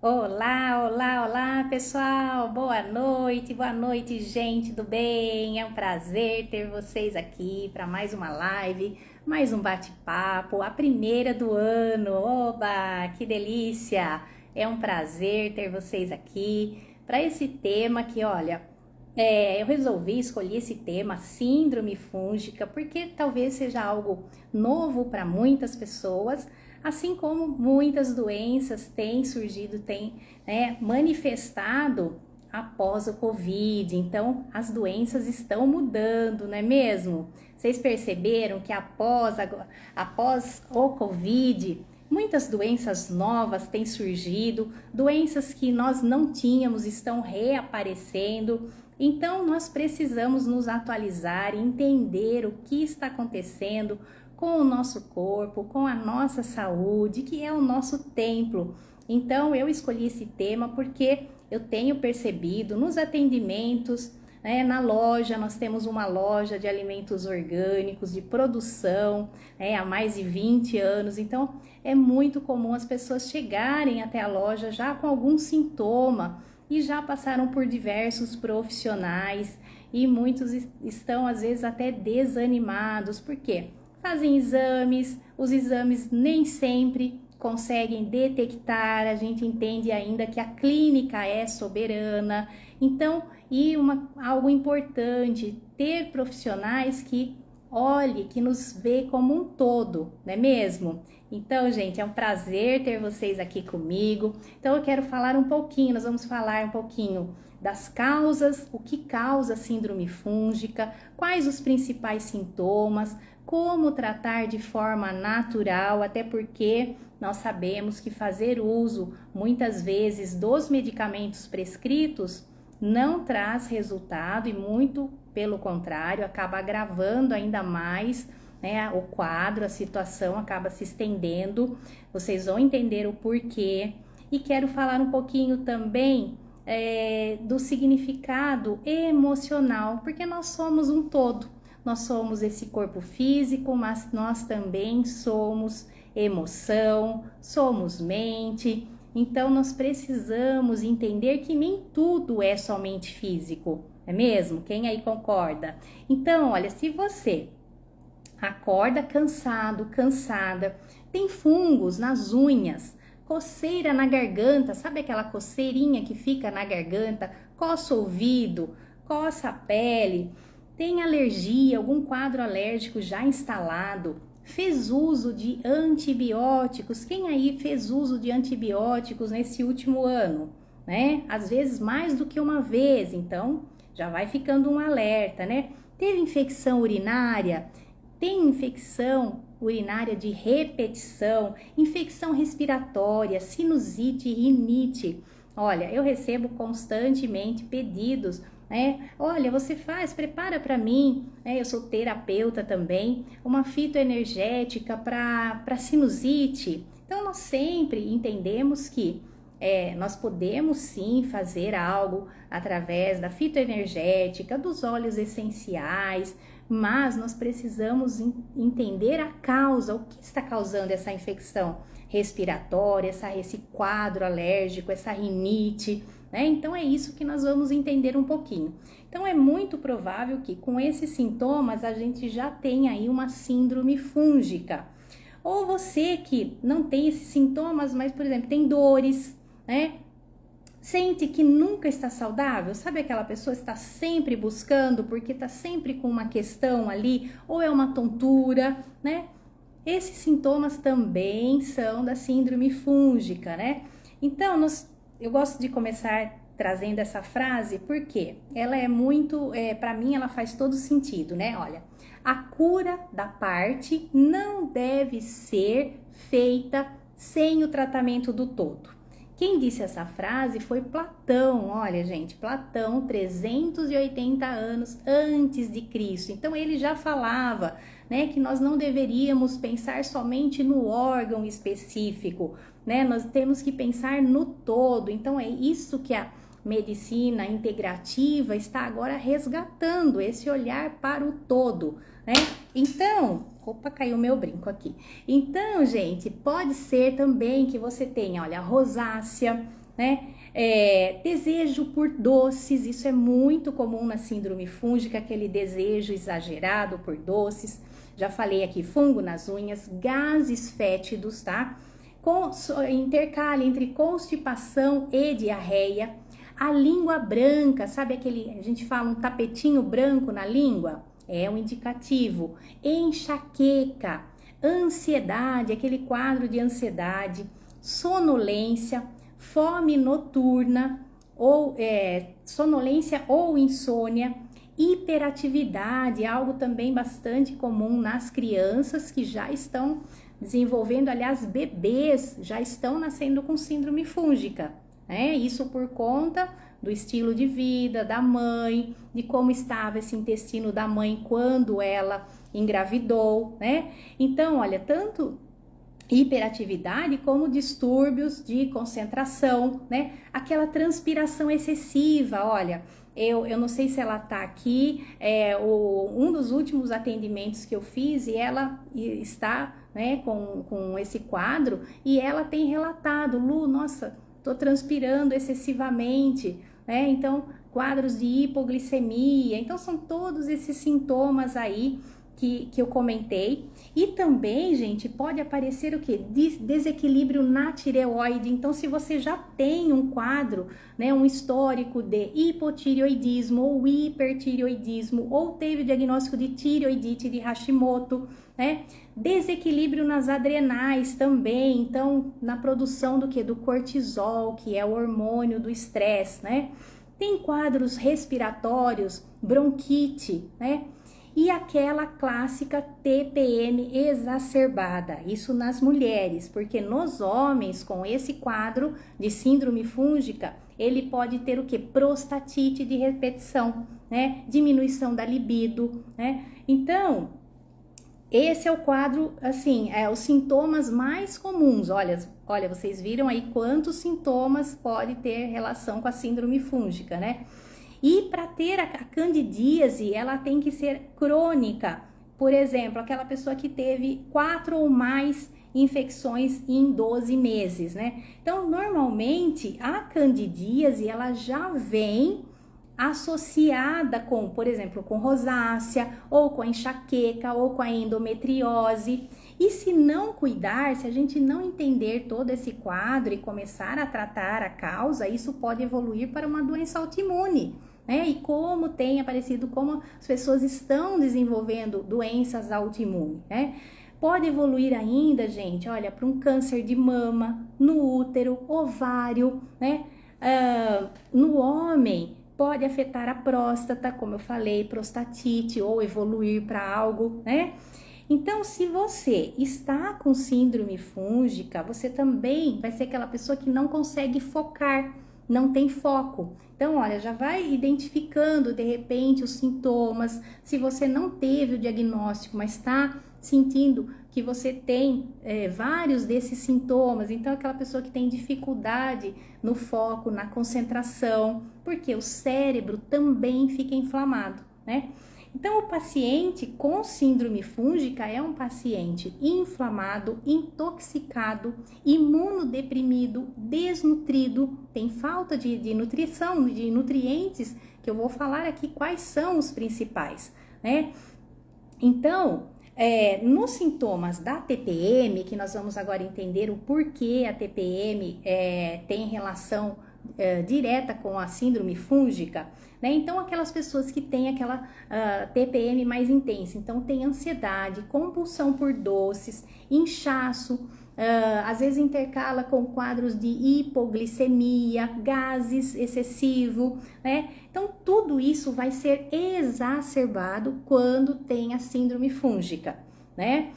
Olá, olá, olá, pessoal! Boa noite, gente do bem! É um prazer ter vocês aqui para mais uma live, mais um bate-papo, a primeira do ano. Oba, que delícia! É um prazer ter vocês aqui para esse tema que, olha, eu resolvi escolher esse tema, síndrome fúngica, porque talvez seja algo novo para muitas pessoas, assim como muitas doenças têm surgido, têm, manifestado após o Covid. Então, as doenças estão mudando, não é mesmo? Vocês perceberam que após o Covid, muitas doenças novas têm surgido, doenças que nós não tínhamos estão reaparecendo. Então, nós precisamos nos atualizar e entender o que está acontecendo com o nosso corpo, com a nossa saúde, que é o nosso templo. Então, eu escolhi esse tema porque eu tenho percebido nos atendimentos, na loja, nós temos uma loja de alimentos orgânicos, de produção, há mais de 20 anos. Então, é muito comum as pessoas chegarem até a loja já com algum sintoma e já passaram por diversos profissionais e muitos estão às vezes até desanimados. Por quê? Fazem exames, os exames nem sempre conseguem detectar, a gente entende ainda que a clínica é soberana. Então, algo importante, ter profissionais que olhe, que nos vê como um todo, não é mesmo? Então, gente, é um prazer ter vocês aqui comigo. Então, eu quero falar um pouquinho, nós vamos falar um pouquinho das causas, o que causa síndrome fúngica, quais os principais sintomas, como tratar de forma natural, até porque nós sabemos que fazer uso muitas vezes dos medicamentos prescritos não traz resultado e muito pelo contrário, acaba agravando ainda mais, o quadro, a situação acaba se estendendo. Vocês vão entender o porquê. E quero falar um pouquinho também do significado emocional, porque nós somos um todo. Nós somos esse corpo físico, mas nós também somos emoção, somos mente. Então, nós precisamos entender que nem tudo é somente físico, é mesmo? Quem aí concorda? Então, olha, se você acorda cansado, cansada, tem fungos nas unhas, coceira na garganta, sabe aquela coceirinha que fica na garganta, coça o ouvido, coça a pele, tem alergia, algum quadro alérgico já instalado, fez uso de antibióticos, quem aí fez uso de antibióticos nesse último ano, né? Às vezes mais do que uma vez, então já vai ficando um alerta, né? Teve infecção urinária, tem infecção urinária de repetição, infecção respiratória, sinusite, rinite. Olha, eu recebo constantemente pedidos, olha, você prepara para mim, eu sou terapeuta também, uma fitoenergética para sinusite. Então, nós sempre entendemos que nós podemos sim fazer algo através da fitoenergética, dos óleos essenciais, mas nós precisamos entender a causa, o que está causando essa infecção respiratória, esse quadro alérgico, essa rinite, né? Então é isso que nós vamos entender um pouquinho. Então é muito provável que com esses sintomas a gente já tenha aí uma síndrome fúngica. Ou você que não tem esses sintomas, mas por exemplo tem dores, né? Sente que nunca está saudável? Sabe aquela pessoa que está sempre buscando porque está sempre com uma questão ali, ou é uma tontura, né? Esses sintomas também são da síndrome fúngica, né? Então, eu gosto de começar trazendo essa frase porque ela é muito, para mim, ela faz todo sentido, né? Olha, a cura da parte não deve ser feita sem o tratamento do todo. Quem disse essa frase foi Platão. Olha, gente, Platão, 380 anos antes de Cristo. Então, ele já falava, né, que nós não deveríamos pensar somente no órgão específico, né? Nós temos que pensar no todo. Então, é isso que a medicina integrativa está agora resgatando, esse olhar para o todo, né? Então, opa, caiu meu brinco aqui. Então, gente, pode ser também que você tenha, olha, rosácea, né? Desejo por doces, isso é muito comum na síndrome fúngica, aquele desejo exagerado por doces. Já falei aqui, fungo nas unhas, gases fétidos, tá? Intercala entre constipação e diarreia. A língua branca, sabe aquele, a gente fala um tapetinho branco na língua? É um indicativo. Enxaqueca, ansiedade, aquele quadro de ansiedade, sonolência, fome noturna, ou sonolência ou insônia, hiperatividade, algo também bastante comum nas crianças que já estão desenvolvendo, aliás, bebês já estão nascendo com síndrome fúngica, né? Isso por conta do estilo de vida da mãe, de como estava esse intestino da mãe quando ela engravidou, né? Então, olha, tanto hiperatividade como distúrbios de concentração, né? Aquela transpiração excessiva, olha, eu não sei se ela tá aqui, um dos últimos atendimentos que eu fiz e ela está, né, com esse quadro e ela tem relatado, Lu, nossa, tô transpirando excessivamente, né? Então, quadros de hipoglicemia, então são todos esses sintomas aí que eu comentei. E também, gente, pode aparecer o que? Desequilíbrio na tireoide. Então, se você já tem um quadro, né, um histórico de hipotireoidismo ou hipertireoidismo, ou teve o diagnóstico de tireoidite de Hashimoto, né? Desequilíbrio nas adrenais também, então, na produção do que? Do cortisol, que é o hormônio do estresse, né? Tem quadros respiratórios, bronquite, né? E aquela clássica TPM exacerbada, isso nas mulheres, porque nos homens com esse quadro de síndrome fúngica, ele pode ter o que? Prostatite de repetição, né? Diminuição da libido, né? Então, esse é o quadro, assim, os sintomas mais comuns. Olha, vocês viram aí quantos sintomas pode ter relação com a síndrome fúngica, né? E para ter a candidíase, ela tem que ser crônica. Por exemplo, aquela pessoa que teve 4 ou mais infecções em 12 meses, né? Então, normalmente, a candidíase, ela já vem associada com, por exemplo, com rosácea, ou com a enxaqueca, ou com a endometriose. E se não cuidar, se a gente não entender todo esse quadro e começar a tratar a causa, isso pode evoluir para uma doença autoimune, né? E como tem aparecido, como as pessoas estão desenvolvendo doenças autoimunes, né? Pode evoluir ainda, gente, olha, para um câncer de mama, no útero, ovário, né? No homem, pode afetar a próstata, como eu falei, prostatite, ou evoluir para algo, né? Então, se você está com síndrome fúngica, você também vai ser aquela pessoa que não consegue focar, não tem foco. Então, olha, já vai identificando de repente os sintomas. Se você não teve o diagnóstico, mas está sentindo que você tem vários desses sintomas, então aquela pessoa que tem dificuldade no foco, na concentração, porque o cérebro também fica inflamado, né? Então, o paciente com síndrome fúngica é um paciente inflamado, intoxicado, imunodeprimido, desnutrido, tem falta de nutrição, de nutrientes, que eu vou falar aqui quais são os principais, né? Então, nos sintomas da TPM, que nós vamos agora entender o porquê a TPM tem relação direta com a síndrome fúngica, né? Então, aquelas pessoas que têm aquela TPM mais intensa, então tem ansiedade, compulsão por doces, inchaço, às vezes intercala com quadros de hipoglicemia, gases excessivo, né? Então, tudo isso vai ser exacerbado quando tem a síndrome fúngica, né?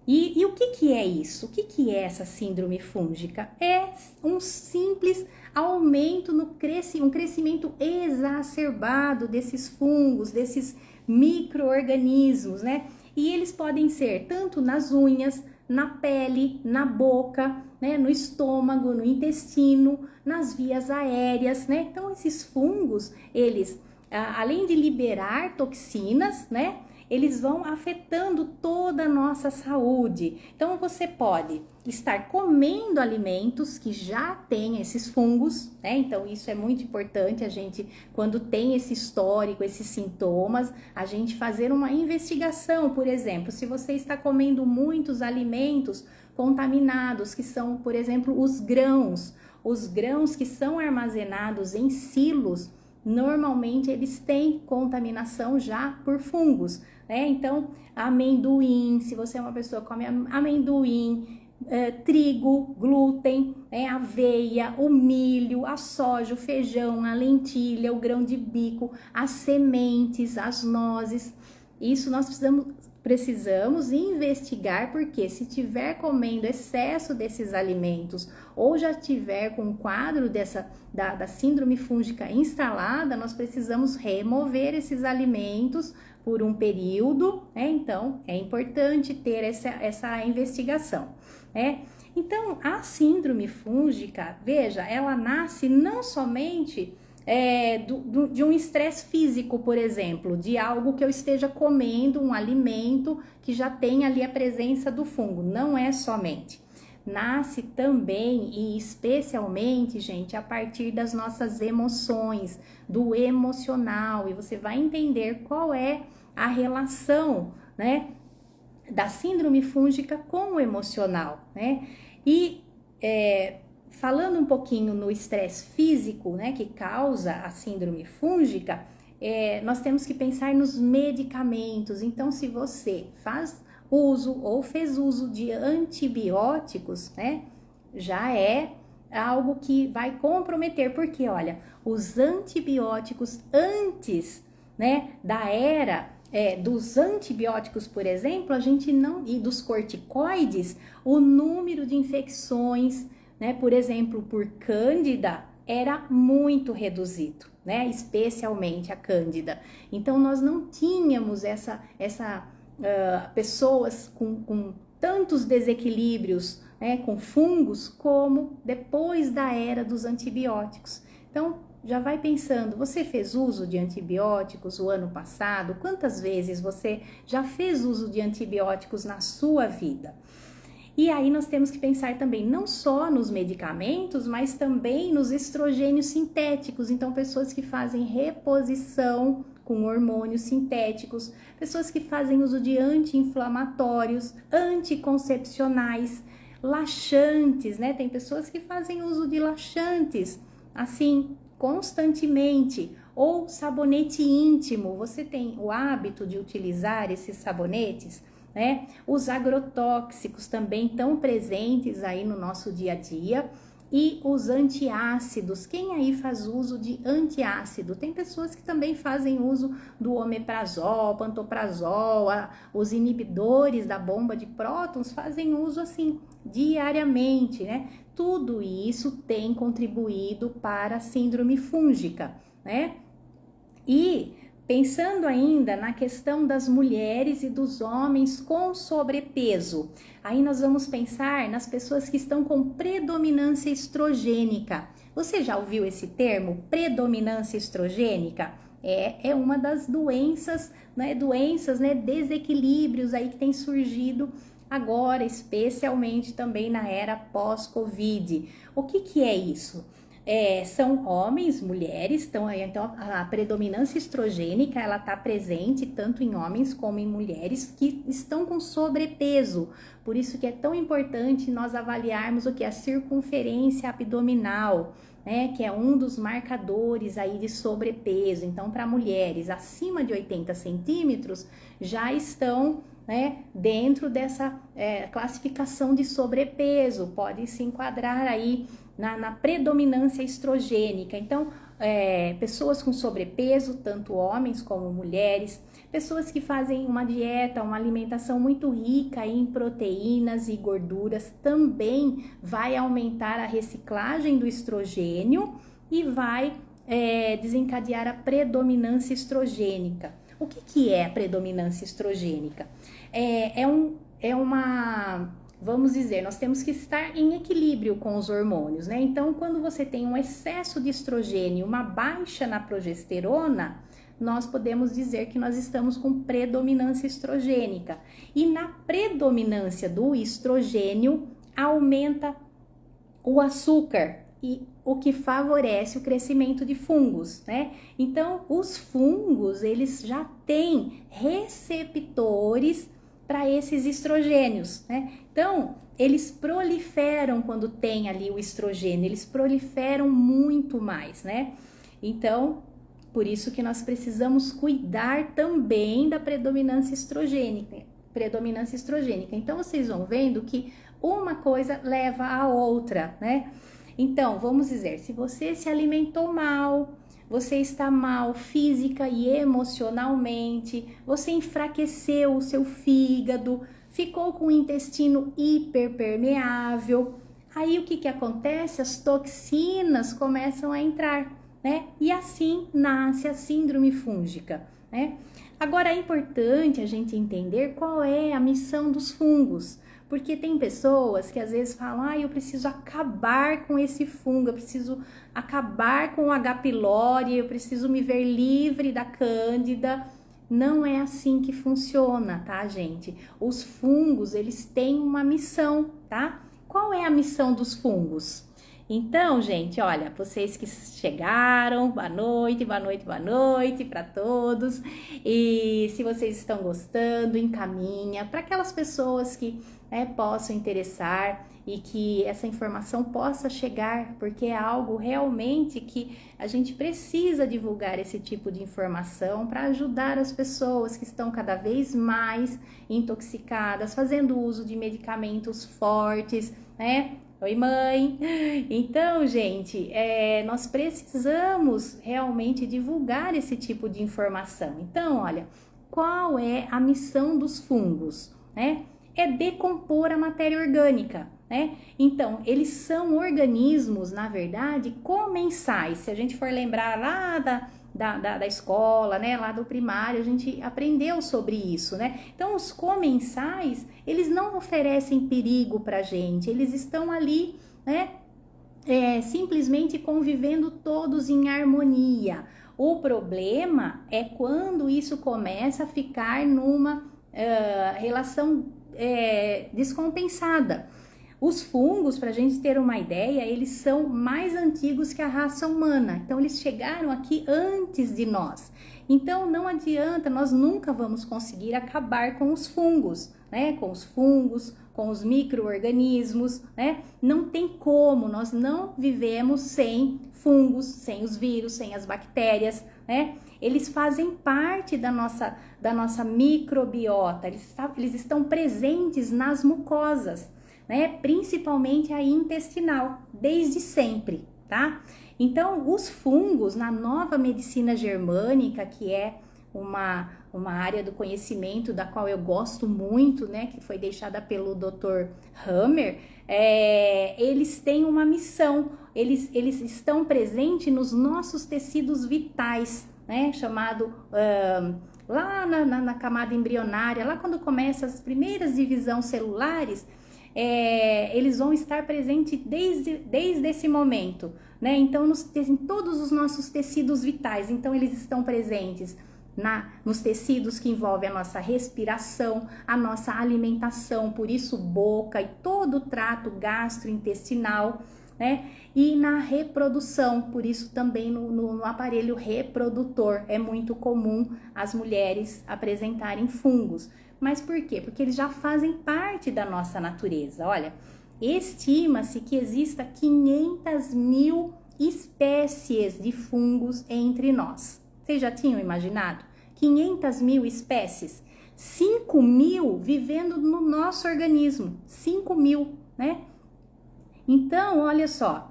E o que é isso? O que é essa síndrome fúngica? É um simples aumento um crescimento exacerbado desses fungos, desses micro-organismos, né? E eles podem ser tanto nas unhas, na pele, na boca, né? No estômago, no intestino, nas vias aéreas, né? Então, esses fungos, eles, além de liberar toxinas, né? eles vão afetando toda a nossa saúde. Então você pode estar comendo alimentos que já têm esses fungos, né? Então isso é muito importante, a gente, quando tem esse histórico, esses sintomas, a gente fazer uma investigação. Por exemplo, se você está comendo muitos alimentos contaminados, que são, por exemplo, os grãos que são armazenados em silos, normalmente eles têm contaminação já por fungos, né? Então, amendoim, se você é uma pessoa que come amendoim, trigo, glúten, aveia, o milho, a soja, o feijão, a lentilha, o grão de bico, as sementes, as nozes, isso nós precisamos investigar, porque se tiver comendo excesso desses alimentos ou já tiver com um quadro da síndrome fúngica instalada, nós precisamos remover esses alimentos por um período, né? Então é importante ter essa investigação, né? Então a síndrome fúngica, veja, ela nasce não somente de um estresse físico, por exemplo, de algo que eu esteja comendo, um alimento que já tem ali a presença do fungo. Não é somente. Nasce também e especialmente, gente, a partir das nossas emoções, do emocional. E você vai entender qual é a relação, né, da síndrome fúngica com o emocional, né? E falando um pouquinho no estresse físico, né, que causa a síndrome fúngica, nós temos que pensar nos medicamentos. Então, se você faz uso ou fez uso de antibióticos, né, já é algo que vai comprometer, porque olha, os antibióticos antes, né, da era dos antibióticos, por exemplo, a gente não, e dos corticoides, o número de infecções, né, por exemplo, por cândida, era muito reduzido, né, especialmente a cândida. Então, nós não tínhamos pessoas com tantos desequilíbrios, né, com fungos, como depois da era dos antibióticos. Então, já vai pensando, você fez uso de antibióticos o ano passado? Quantas vezes você já fez uso de antibióticos na sua vida? E aí nós temos que pensar também não só nos medicamentos, mas também nos estrogênios sintéticos. Então, pessoas que fazem reposição com hormônios sintéticos, pessoas que fazem uso de anti-inflamatórios, anticoncepcionais, laxantes, né? Tem pessoas que fazem uso de laxantes, assim, constantemente, ou sabonete íntimo. Você tem o hábito de utilizar esses sabonetes? Né? Os agrotóxicos também estão presentes aí no nosso dia a dia, e os antiácidos. Quem aí faz uso de antiácido? Tem pessoas que também fazem uso do omeprazol, pantoprazol, os inibidores da bomba de prótons fazem uso assim diariamente, né? Tudo isso tem contribuído para a síndrome fúngica, né? E pensando ainda na questão das mulheres e dos homens com sobrepeso, aí nós vamos pensar nas pessoas que estão com predominância estrogênica. Você já ouviu esse termo, predominância estrogênica? É uma das doenças, né, desequilíbrios aí que tem surgido agora, especialmente também na era pós-Covid. O que é isso? São homens, mulheres, então a predominância estrogênica, ela está presente tanto em homens como em mulheres que estão com sobrepeso. Por isso que é tão importante nós avaliarmos o que é a circunferência abdominal, né, que é um dos marcadores aí de sobrepeso. Então, para mulheres acima de 80 centímetros, já estão, né, dentro dessa classificação de sobrepeso, pode se enquadrar aí na predominância estrogênica. Então, pessoas com sobrepeso, tanto homens como mulheres, pessoas que fazem uma dieta, uma alimentação muito rica em proteínas e gorduras, também vai aumentar a reciclagem do estrogênio e vai desencadear a predominância estrogênica. O que é a predominância estrogênica? Vamos dizer, nós temos que estar em equilíbrio com os hormônios, né? Então, quando você tem um excesso de estrogênio, uma baixa na progesterona, nós podemos dizer que nós estamos com predominância estrogênica. E na predominância do estrogênio, aumenta o açúcar, e o que favorece o crescimento de fungos, né? Então, os fungos, eles já têm receptores para esses estrogênios, né? Então, eles proliferam quando tem ali o estrogênio, eles proliferam muito mais, né? Então, por isso que nós precisamos cuidar também da predominância estrogênica. Então, vocês vão vendo que uma coisa leva a outra, né? Então, vamos dizer, se você se alimentou mal, você está mal física e emocionalmente, você enfraqueceu o seu fígado, ficou com o intestino hiperpermeável, aí o que acontece? As toxinas começam a entrar, né? E assim nasce a síndrome fúngica, né? Agora é importante a gente entender qual é a missão dos fungos. Porque tem pessoas que às vezes falam, eu preciso acabar com esse fungo, eu preciso acabar com o H. pylori, eu preciso me ver livre da cândida. Não é assim que funciona, tá, gente? Os fungos, eles têm uma missão, tá? Qual é a missão dos fungos? Então, gente, olha, vocês que chegaram, boa noite para todos. E se vocês estão gostando, encaminha para aquelas pessoas que possam interessar e que essa informação possa chegar, porque é algo realmente que a gente precisa divulgar esse tipo de informação para ajudar as pessoas que estão cada vez mais intoxicadas, fazendo uso de medicamentos fortes, né? Oi, mãe! Então, gente, nós precisamos realmente divulgar esse tipo de informação. Então, olha, qual é a missão dos fungos, né? É decompor a matéria orgânica, né? Então, eles são organismos, na verdade, comensais. Se a gente for lembrar lá da escola, né, lá do primário, a gente aprendeu sobre isso, né? Então, os comensais, eles não oferecem perigo pra gente, eles estão ali, né, simplesmente convivendo todos em harmonia. O problema é quando isso começa a ficar numa relação descompensada. Os fungos, para a gente ter uma ideia, eles são mais antigos que a raça humana. Então, eles chegaram aqui antes de nós. Então, não adianta, nós nunca vamos conseguir acabar com os fungos, né? Com os fungos, com os micro-organismos, né? Não tem como, nós não vivemos sem fungos, sem os vírus, sem as bactérias, né? Eles fazem parte da nossa microbiota, eles estão presentes nas mucosas, né? Principalmente a intestinal, desde sempre, tá? Então, os fungos, na nova medicina germânica, que é uma área do conhecimento da qual eu gosto muito, né? Que foi deixada pelo Dr. Hammer, eles têm uma missão, eles estão presentes nos nossos tecidos vitais, né? Chamado lá na camada embrionária, lá quando começam as primeiras divisões celulares, eles vão estar presentes desde esse momento, né? Então, em todos os nossos tecidos vitais, então eles estão presentes nos tecidos que envolvem a nossa respiração, a nossa alimentação, por isso boca e todo o trato gastrointestinal, né? E na reprodução, por isso também no aparelho reprodutor é muito comum as mulheres apresentarem fungos. Mas por quê? Porque eles já fazem parte da nossa natureza. Olha, estima-se que exista 500 mil espécies de fungos entre nós. Vocês já tinham imaginado? 500 mil espécies? 5 mil vivendo no nosso organismo. 5 mil, né? Então, olha só.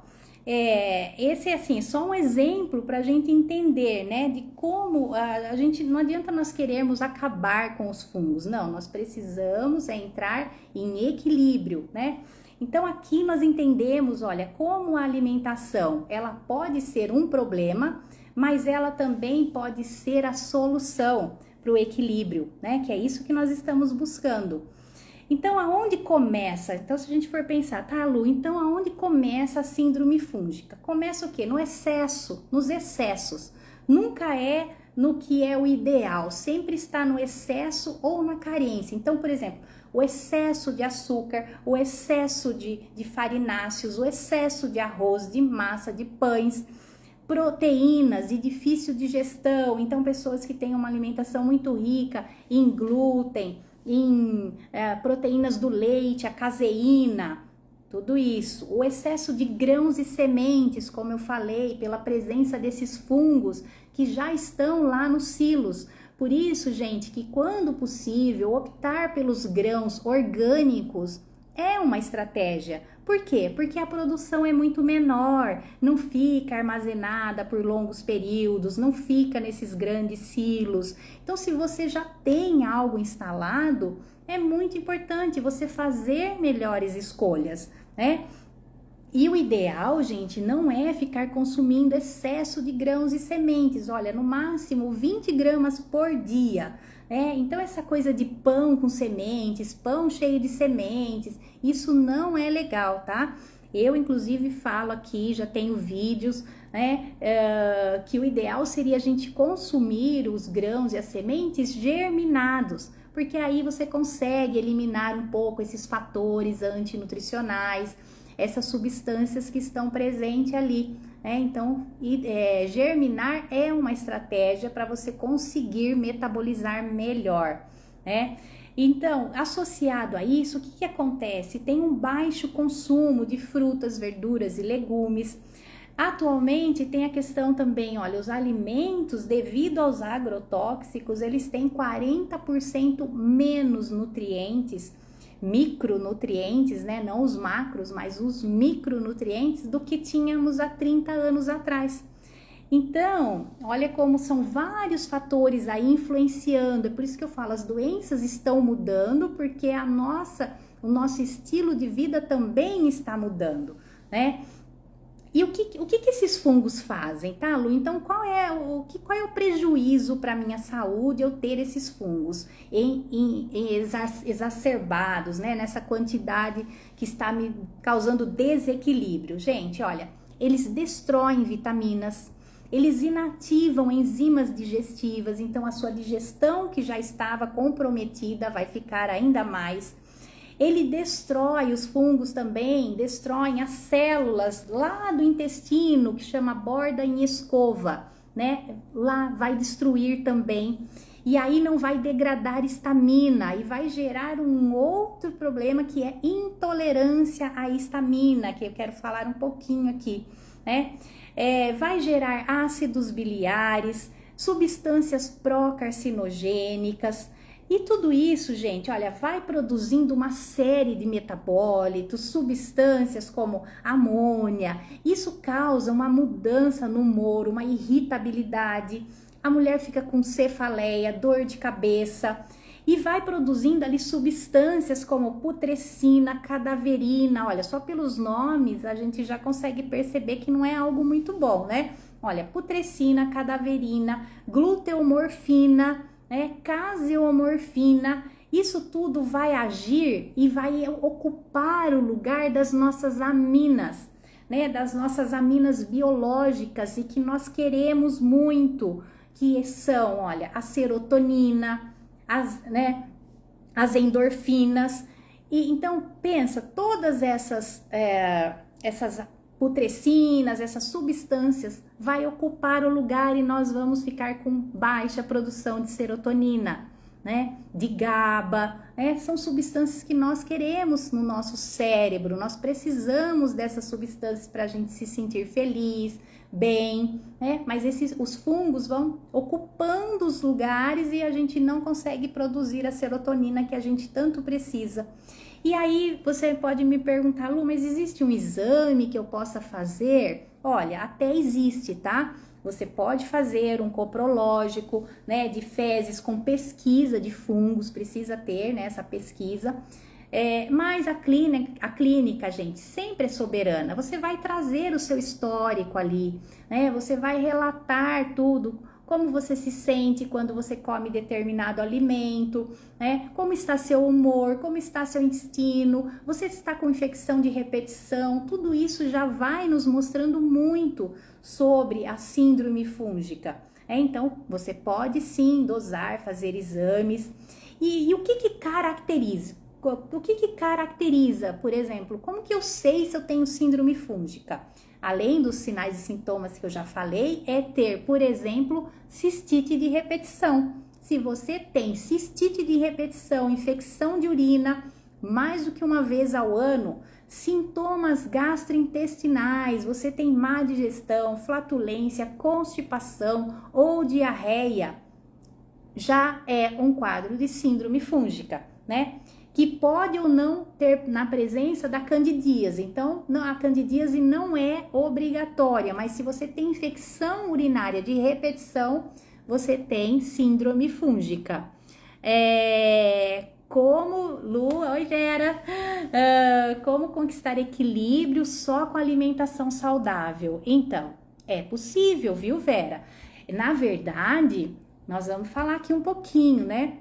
Esse é assim, só um exemplo para a gente entender, né, de como a gente, não adianta nós querermos acabar com os fungos, não, nós precisamos entrar em equilíbrio, né? Então aqui nós entendemos, olha, como a alimentação, ela pode ser um problema, mas ela também pode ser a solução para o equilíbrio, né, que é isso que nós estamos buscando. Então, aonde começa? Então, se a gente for pensar, tá, Lu, então aonde começa a síndrome fúngica? Começa o quê? No excesso, nos excessos. Nunca é no que é o ideal, sempre está no excesso ou na carência. Então, por exemplo, o excesso de açúcar, o excesso de farináceos, o excesso de arroz, de massa, de pães, proteínas e difícil digestão. Então, pessoas que têm uma alimentação muito rica em glúten, em proteínas do leite, a caseína, tudo isso. O excesso de grãos e sementes, como eu falei, pela presença desses fungos que já estão lá nos silos. Por isso, gente, que quando possível, optar pelos grãos orgânicos é uma estratégia. Por quê? Porque a produção é muito menor, não fica armazenada por longos períodos, não fica nesses grandes silos. Então, se você já tem algo instalado, é muito importante você fazer melhores escolhas, né? E o ideal, gente, não é ficar consumindo excesso de grãos e sementes. Olha, no máximo 20 gramas por dia. Então, essa coisa de pão com sementes, pão cheio de sementes, isso não é legal, tá? Eu, inclusive, falo aqui, já tenho vídeos, né? Que o ideal seria a gente consumir os grãos e as sementes germinados, porque aí você consegue eliminar um pouco esses fatores antinutricionais, essas substâncias que estão presentes ali, né? Então, germinar é uma estratégia para você conseguir metabolizar melhor, né? Então, associado a isso, o que acontece? Tem um baixo consumo de frutas, verduras e legumes. Atualmente tem a questão também, olha, os alimentos, devido aos agrotóxicos, eles têm 40% menos nutrientes, micronutrientes, né? Não os macros, mas os micronutrientes do que tínhamos há 30 anos atrás. Então, olha como são vários fatores aí influenciando. É por isso que eu falo, as doenças estão mudando, porque o nosso estilo de vida também está mudando, né? E o que esses fungos fazem, tá, Lu? Então, qual é o prejuízo para a minha saúde eu ter esses fungos exacerbados, né? Nessa quantidade que está me causando desequilíbrio. Gente, olha, eles destroem vitaminas, eles inativam enzimas digestivas, então a sua digestão que já estava comprometida vai ficar ainda mais. Ele destrói, os fungos também destroem as células lá do intestino, que chama borda em escova, né? Lá vai destruir também. E aí não vai degradar histamina e vai gerar um outro problema que é intolerância à histamina, que eu quero falar um pouquinho aqui, né? Vai gerar ácidos biliares, substâncias procarcinogênicas. E tudo isso, gente, olha, vai produzindo uma série de metabólitos, substâncias como amônia. Isso causa uma mudança no humor, uma irritabilidade. A mulher fica com cefaleia, dor de cabeça. E vai produzindo ali substâncias como putrescina, cadaverina. Olha, só pelos nomes a gente já consegue perceber que não é algo muito bom, né? Olha, putrescina, cadaverina, gluteomorfina, caseomorfina, isso tudo vai agir e vai ocupar o lugar das nossas aminas, né? Das nossas aminas biológicas e que nós queremos muito, que são, olha, a serotonina, as endorfinas. E então pensa, todas essas putrecinas, essas substâncias vai ocupar o lugar e nós vamos ficar com baixa produção de serotonina, né? De GABA, são substâncias que nós queremos no nosso cérebro, nós precisamos dessas substâncias para a gente se sentir feliz, bem, né? Mas os fungos vão ocupando os lugares e a gente não consegue produzir a serotonina que a gente tanto precisa. E aí você pode me perguntar, Lu, mas existe um exame que eu possa fazer? Olha, até existe, tá? Você pode fazer um coprológico, né, de fezes com pesquisa de fungos, precisa ter, né, essa pesquisa. Mas a clínica, gente, sempre é soberana. Você vai trazer o seu histórico ali, né? Você vai relatar tudo, como você se sente quando você come determinado alimento, né? Como está seu humor, como está seu intestino, você está com infecção de repetição, tudo isso já vai nos mostrando muito sobre a síndrome fúngica. Então, você pode sim dosar, fazer exames. E o que que caracteriza? O que que caracteriza, por exemplo, como que eu sei se eu tenho síndrome fúngica? Além dos sinais e sintomas que eu já falei, é ter, por exemplo, cistite de repetição. Se você tem cistite de repetição, infecção de urina, mais do que uma vez ao ano, sintomas gastrointestinais, você tem má digestão, flatulência, constipação ou diarreia, já é um quadro de síndrome fúngica, né? Que pode ou não ter na presença da candidíase. Então, a candidíase não é obrigatória, mas se você tem infecção urinária de repetição, você tem síndrome fúngica. Oi Vera, como conquistar equilíbrio só com alimentação saudável? Então, é possível, viu, Vera? Na verdade, nós vamos falar aqui um pouquinho, né?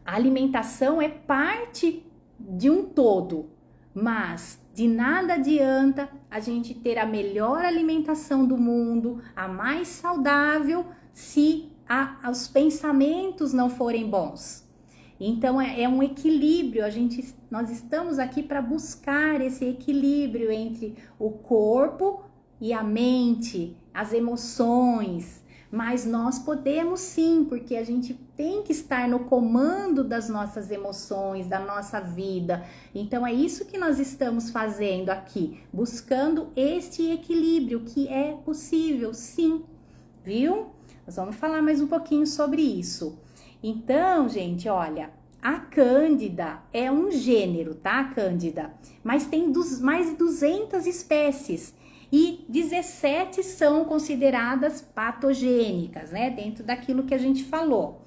A alimentação é parte de um todo, mas de nada adianta a gente ter a melhor alimentação do mundo, a mais saudável, se os pensamentos não forem bons. Então é um equilíbrio, nós estamos aqui para buscar esse equilíbrio entre o corpo e a mente, as emoções. Mas nós podemos sim, porque a gente tem que estar no comando das nossas emoções, da nossa vida. Então é isso que nós estamos fazendo aqui, buscando este equilíbrio que é possível, sim, viu? Nós vamos falar mais um pouquinho sobre isso. Então, gente, olha, a Cândida é um gênero, tá, Cândida? Mas tem mais de 200 espécies. E 17 são consideradas patogênicas, né? Dentro daquilo que a gente falou.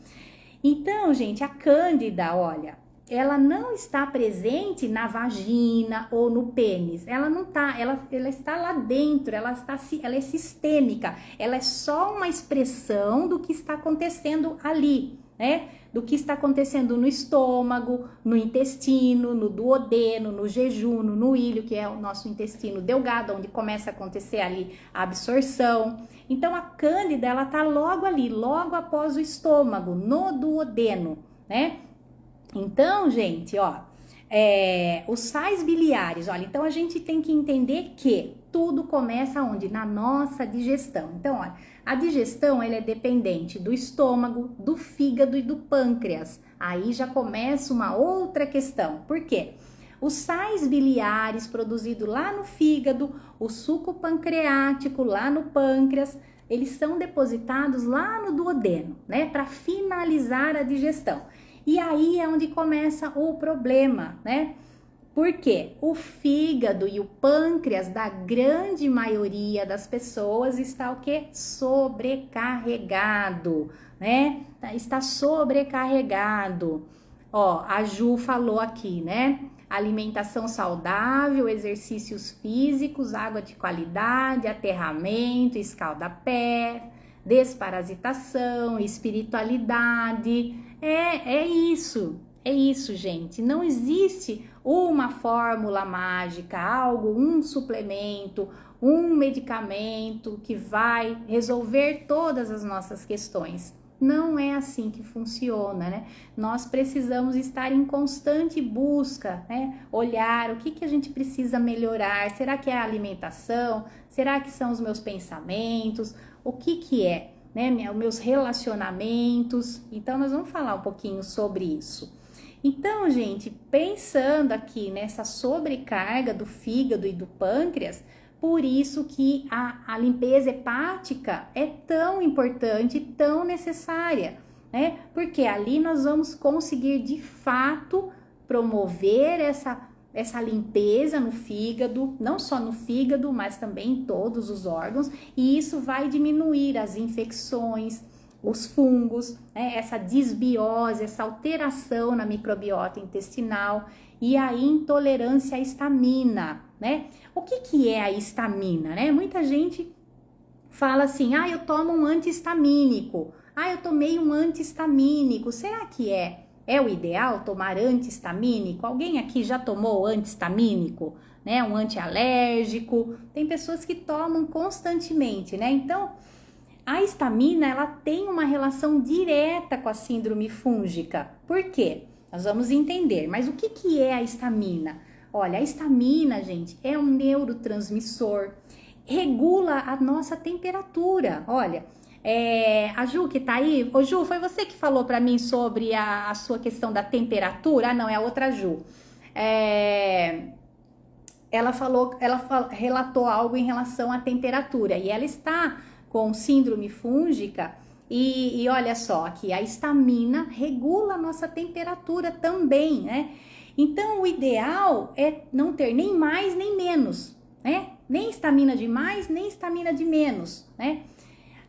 Então, gente, a Cândida, olha, ela não está presente na vagina ou no pênis. Ela não tá, ela está lá dentro, ela é sistêmica. Ela é só uma expressão do que está acontecendo ali, né? Do que está acontecendo no estômago, no intestino, no duodeno, no jejuno, no ilho, que é o nosso intestino delgado, onde começa a acontecer ali a absorção. Então, a Cândida, ela tá logo ali, logo após o estômago, no duodeno, né? Então, gente, ó, os sais biliares, olha, então a gente tem que entender que tudo começa onde? Na nossa digestão. Então, olha, a digestão, ela é dependente do estômago, do fígado e do pâncreas. Aí já começa uma outra questão. Por quê? Os sais biliares produzidos lá no fígado, o suco pancreático lá no pâncreas, eles são depositados lá no duodeno, né? Para finalizar a digestão. E aí é onde começa o problema, né? Porque o fígado e o pâncreas da grande maioria das pessoas está o quê? Sobrecarregado, né? Está sobrecarregado. Ó, a Ju falou aqui, né? Alimentação saudável, exercícios físicos, água de qualidade, aterramento, escalda-pé, desparasitação, espiritualidade. É isso, gente. Não existe uma fórmula mágica, um suplemento, um medicamento que vai resolver todas as nossas questões. Não é assim que funciona, né? Nós precisamos estar em constante busca, né? Olhar o que a gente precisa melhorar. Será que é a alimentação? Será que são os meus pensamentos? O que é? Né, meus relacionamentos. Então, nós vamos falar um pouquinho sobre isso. Então, gente, pensando aqui nessa sobrecarga do fígado e do pâncreas, por isso que a limpeza hepática é tão importante, tão necessária, né? Porque ali nós vamos conseguir, de fato, promover essa limpeza no fígado, não só no fígado, mas também em todos os órgãos, e isso vai diminuir as infecções, os fungos, né? Essa disbiose, essa alteração na microbiota intestinal e a intolerância à histamina, né? O que é a histamina, né? Muita gente fala assim, eu tomo um anti-histamínico, eu tomei um anti-histamínico, será que é o ideal tomar anti-histamínico? Alguém aqui já tomou anti-histamínico, né? Um antialérgico. Tem pessoas que tomam constantemente, né? Então, a histamina, ela tem uma relação direta com a síndrome fúngica. Por quê? Nós vamos entender. Mas o que é a histamina? Olha, a histamina, gente, é um neurotransmissor, regula a nossa temperatura. Olha, a Ju que tá aí, ô Ju, foi você que falou para mim sobre a sua questão da temperatura? Ah, não, é a outra Ju. Ela relatou algo em relação à temperatura e ela está com síndrome fúngica e olha só aqui, a histamina regula a nossa temperatura também, né? Então o ideal é não ter nem mais nem menos, né? Nem histamina de mais, nem histamina de menos, né?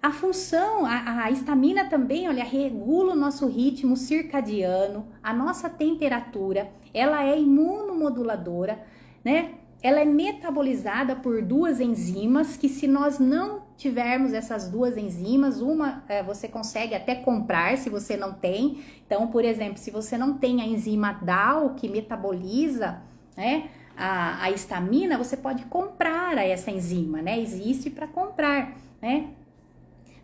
A função, a histamina também, olha, regula o nosso ritmo circadiano, a nossa temperatura, ela é imunomoduladora, né? Ela é metabolizada por duas enzimas que, se nós não tivermos essas duas enzimas, uma você consegue até comprar se você não tem. Então, por exemplo, se você não tem a enzima DAO que metaboliza, né, a histamina, você pode comprar essa enzima, né? Existe para comprar, né?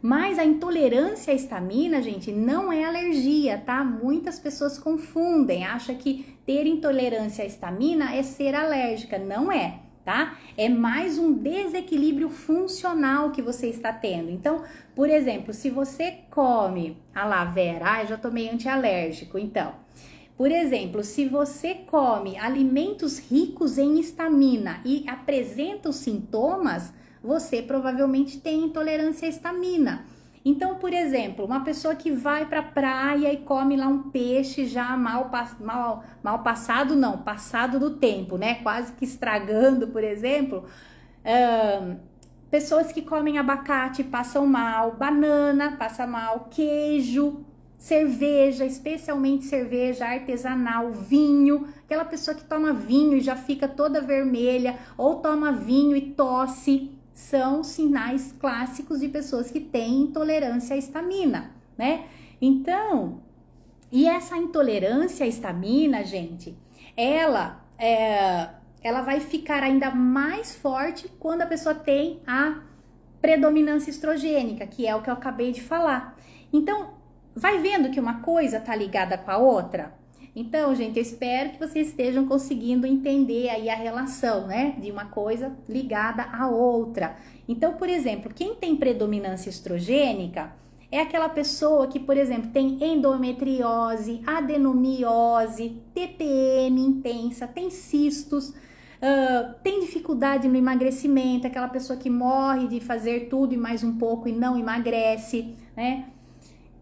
Mas a intolerância à histamina, gente, não é alergia, tá? Muitas pessoas confundem, acham que ter intolerância à histamina é ser alérgica. Não é, tá? É mais um desequilíbrio funcional que você está tendo. Então, por exemplo, se você come a lavera, eu já tomei antialérgico, então... Por exemplo, se você come alimentos ricos em histamina e apresenta os sintomas, você provavelmente tem intolerância à histamina. Então, por exemplo, uma pessoa que vai para a praia e come lá um peixe já passado do tempo, né? Quase que estragando, por exemplo. Pessoas que comem abacate passam mal, banana passa mal, queijo, cerveja, especialmente cerveja artesanal, vinho, aquela pessoa que toma vinho e já fica toda vermelha, ou toma vinho e tosse, são sinais clássicos de pessoas que têm intolerância à histamina, né? Então, e essa intolerância à histamina, gente, ela vai ficar ainda mais forte quando a pessoa tem a predominância estrogênica, que é o que eu acabei de falar. Então, vai vendo que uma coisa tá ligada com a outra? Então, gente, eu espero que vocês estejam conseguindo entender aí a relação, né, de uma coisa ligada à outra. Então, por exemplo, quem tem predominância estrogênica é aquela pessoa que, por exemplo, tem endometriose, adenomiose, TPM intensa, tem cistos, tem dificuldade no emagrecimento, aquela pessoa que morre de fazer tudo e mais um pouco e não emagrece, né?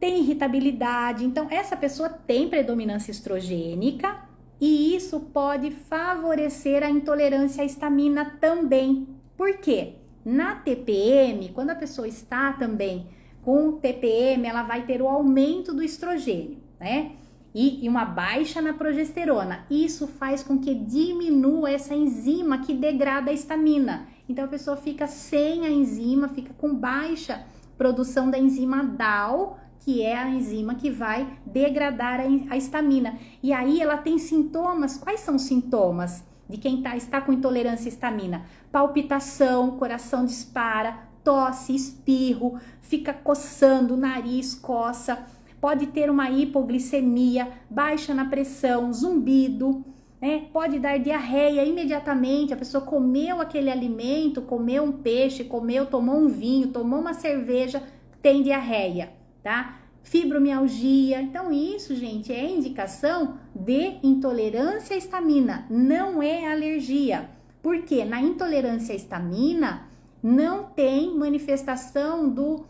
Tem irritabilidade, então essa pessoa tem predominância estrogênica e isso pode favorecer a intolerância à histamina também. Por quê? Na TPM, quando a pessoa está também com TPM, ela vai ter o aumento do estrogênio, né? E uma baixa na progesterona. Isso faz com que diminua essa enzima que degrada a histamina. Então a pessoa fica sem a enzima, fica com baixa produção da enzima DAO, que é a enzima que vai degradar a histamina. E aí ela tem sintomas. Quais são os sintomas de quem está com intolerância à histamina? Palpitação, coração dispara, tosse, espirro, fica coçando o nariz, coça, pode ter uma hipoglicemia, baixa na pressão, zumbido, né? Pode dar diarreia imediatamente. A pessoa comeu aquele alimento, comeu um peixe, tomou um vinho, tomou uma cerveja, tem diarreia, tá? Fibromialgia. Então isso, gente, é indicação de intolerância à histamina, não é alergia. Porque na intolerância à histamina não tem manifestação do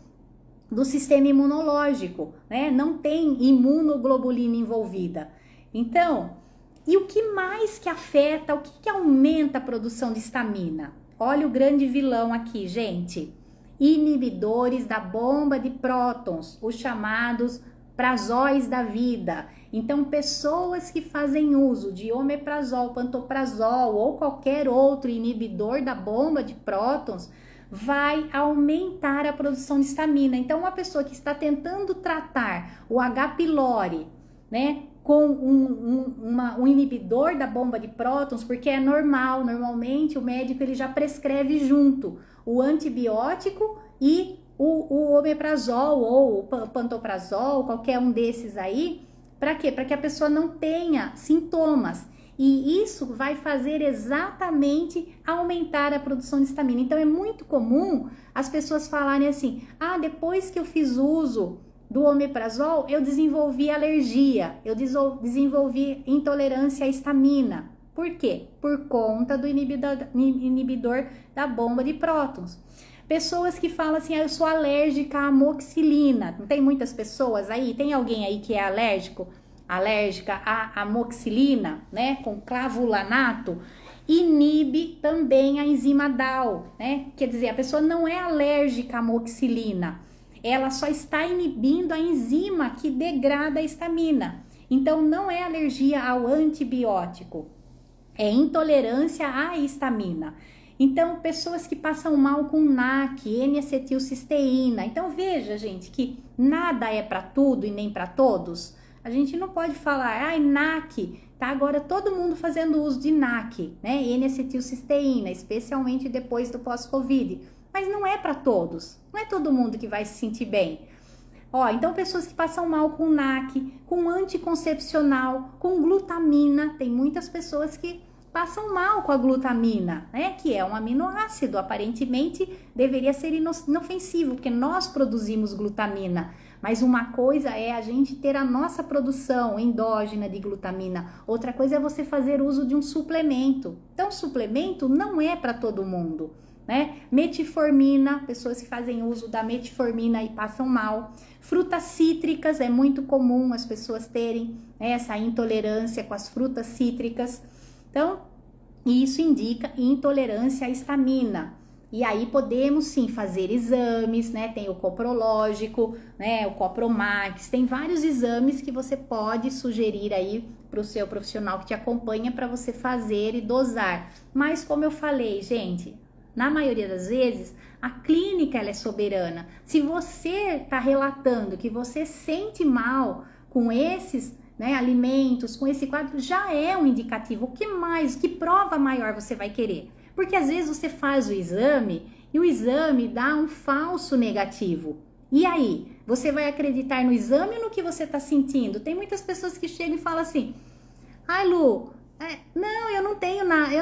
sistema imunológico, né? Não tem imunoglobulina envolvida. Então, e o que mais que afeta, o que aumenta a produção de histamina? Olha o grande vilão aqui, gente. Inibidores da bomba de prótons, os chamados prazóis da vida. Então, pessoas que fazem uso de omeprazol, pantoprazol ou qualquer outro inibidor da bomba de prótons vai aumentar a produção de histamina. Então, uma pessoa que está tentando tratar o H. pylori, né, com um inibidor da bomba de prótons, porque é normalmente o médico ele já prescreve junto o antibiótico e o omeprazol ou o pantoprazol, qualquer um desses aí, para quê? Para que a pessoa não tenha sintomas. E isso vai fazer exatamente aumentar a produção de histamina. Então, é muito comum as pessoas falarem assim, ah, depois que eu fiz uso do omeprazol, eu desenvolvi alergia, eu desenvolvi intolerância à histamina. Por quê? Por conta do inibidor da bomba de prótons. Pessoas que falam assim, ah, eu sou alérgica à amoxicilina. Não tem muitas pessoas aí? Tem alguém aí que é alérgica à amoxicilina, né? Com clavulanato? Inibe também a enzima DAO, né? Quer dizer, a pessoa não é alérgica à amoxicilina, ela só está inibindo a enzima que degrada a histamina. Então, não é alergia ao antibiótico, é intolerância à histamina. Então, pessoas que passam mal com NAC, N-acetilcisteína. Então, veja, gente, que nada é para tudo e nem para todos. A gente não pode falar, ai, NAC, tá agora todo mundo fazendo uso de NAC, né? N-acetilcisteína, especialmente depois do pós-Covid. Mas não é para todos, não é todo mundo que vai se sentir bem. Ó, então pessoas que passam mal com NAC, com anticoncepcional, com glutamina, tem muitas pessoas que passam mal com a glutamina, né? Que é um aminoácido, aparentemente deveria ser inofensivo, porque nós produzimos glutamina. Mas uma coisa é a gente ter a nossa produção endógena de glutamina, outra coisa é você fazer uso de um suplemento. Então, suplemento não é para todo mundo, né? Metformina, pessoas que fazem uso da metformina e passam mal. Frutas cítricas, é muito comum as pessoas terem, né, essa intolerância com as frutas cítricas. Então, isso indica intolerância à histamina. E aí podemos sim fazer exames, né? Tem o coprológico, né? O copromax, tem vários exames que você pode sugerir aí para o seu profissional que te acompanha para você fazer e dosar. Mas como eu falei, gente, na maioria das vezes a clínica ela é soberana. Se você está relatando que você sente mal com esses, né, alimentos, com esse quadro, já é um indicativo. O que mais, que prova maior você vai querer? Porque às vezes você faz o exame e o exame dá um falso negativo. E aí? Você vai acreditar no exame ou no que você está sentindo? Tem muitas pessoas que chegam e falam assim, ai Lu, não, eu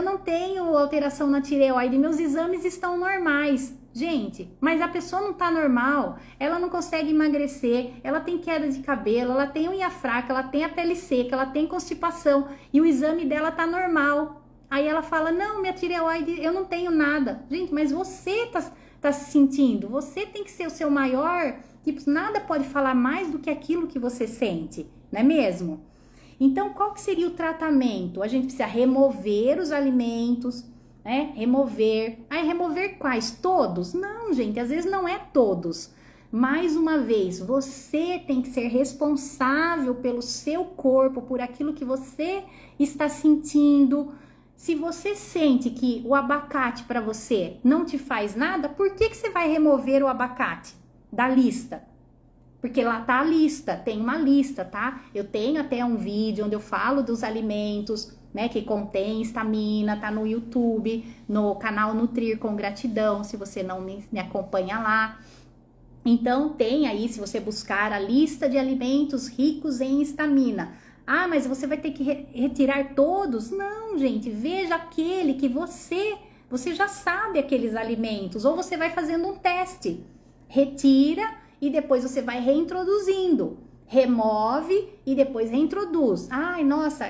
não tenho alteração na tireoide, meus exames estão normais. Gente, mas a pessoa não tá normal, ela não consegue emagrecer, ela tem queda de cabelo, ela tem unha fraca, ela tem a pele seca, ela tem constipação e o exame dela tá normal. Aí ela fala, não, minha tireoide, eu não tenho nada. Gente, mas você tá se sentindo, você tem que ser o seu maior, tipo, nada pode falar mais do que aquilo que você sente, não é mesmo? Então, qual que seria o tratamento? A gente precisa remover os alimentos, né? Remover. Aí, remover quais? Todos? Não, gente, às vezes não é todos. Mais uma vez, você tem que ser responsável pelo seu corpo, por aquilo que você está sentindo. Se você sente que o abacate para você não te faz nada, por que você vai remover o abacate da lista? Porque lá tá a lista, tem uma lista, tá? Eu tenho até um vídeo onde eu falo dos alimentos, né, que contém histamina, tá no YouTube, no canal Nutrir com Gratidão, se você não me acompanha lá. Então, tem aí, se você buscar a lista de alimentos ricos em histamina. Ah, mas você vai ter que retirar todos? Não, gente, veja aquele que você já sabe aqueles alimentos, ou você vai fazendo um teste. Retira e depois você vai reintroduzindo. Remove e depois reintroduz. Ai, nossa,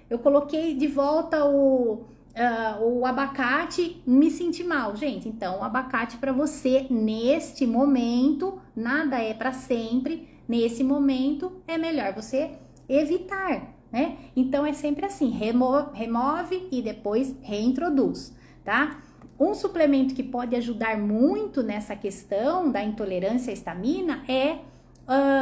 eu coloquei de volta o abacate, me senti mal. Gente, então o abacate para você neste momento, nada é para sempre. Nesse momento é melhor você evitar, né? Então é sempre assim, remove e depois reintroduz, tá? Um suplemento que pode ajudar muito nessa questão da intolerância à histamina é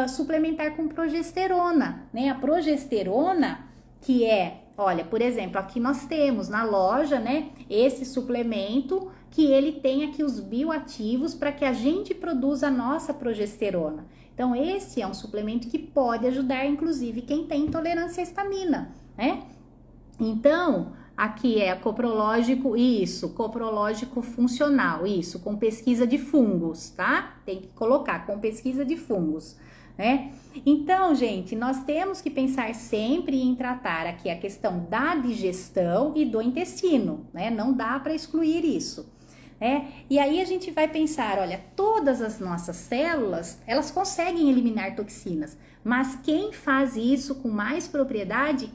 suplementar com progesterona, né? A progesterona, que é, olha, por exemplo, aqui nós temos na loja, né, esse suplemento que ele tem aqui os bioativos para que a gente produza a nossa progesterona. Então, esse é um suplemento que pode ajudar, inclusive, quem tem intolerância à histamina, né? Então, Aqui é coprológico, isso, coprológico funcional, isso, com pesquisa de fungos, tá? Tem que colocar com pesquisa de fungos, né? Então, gente, nós temos que pensar sempre em tratar aqui a questão da digestão e do intestino, né? Não dá para excluir isso, né? E aí a gente vai pensar, olha, todas as nossas células, elas conseguem eliminar toxinas, mas quem faz isso com mais propriedade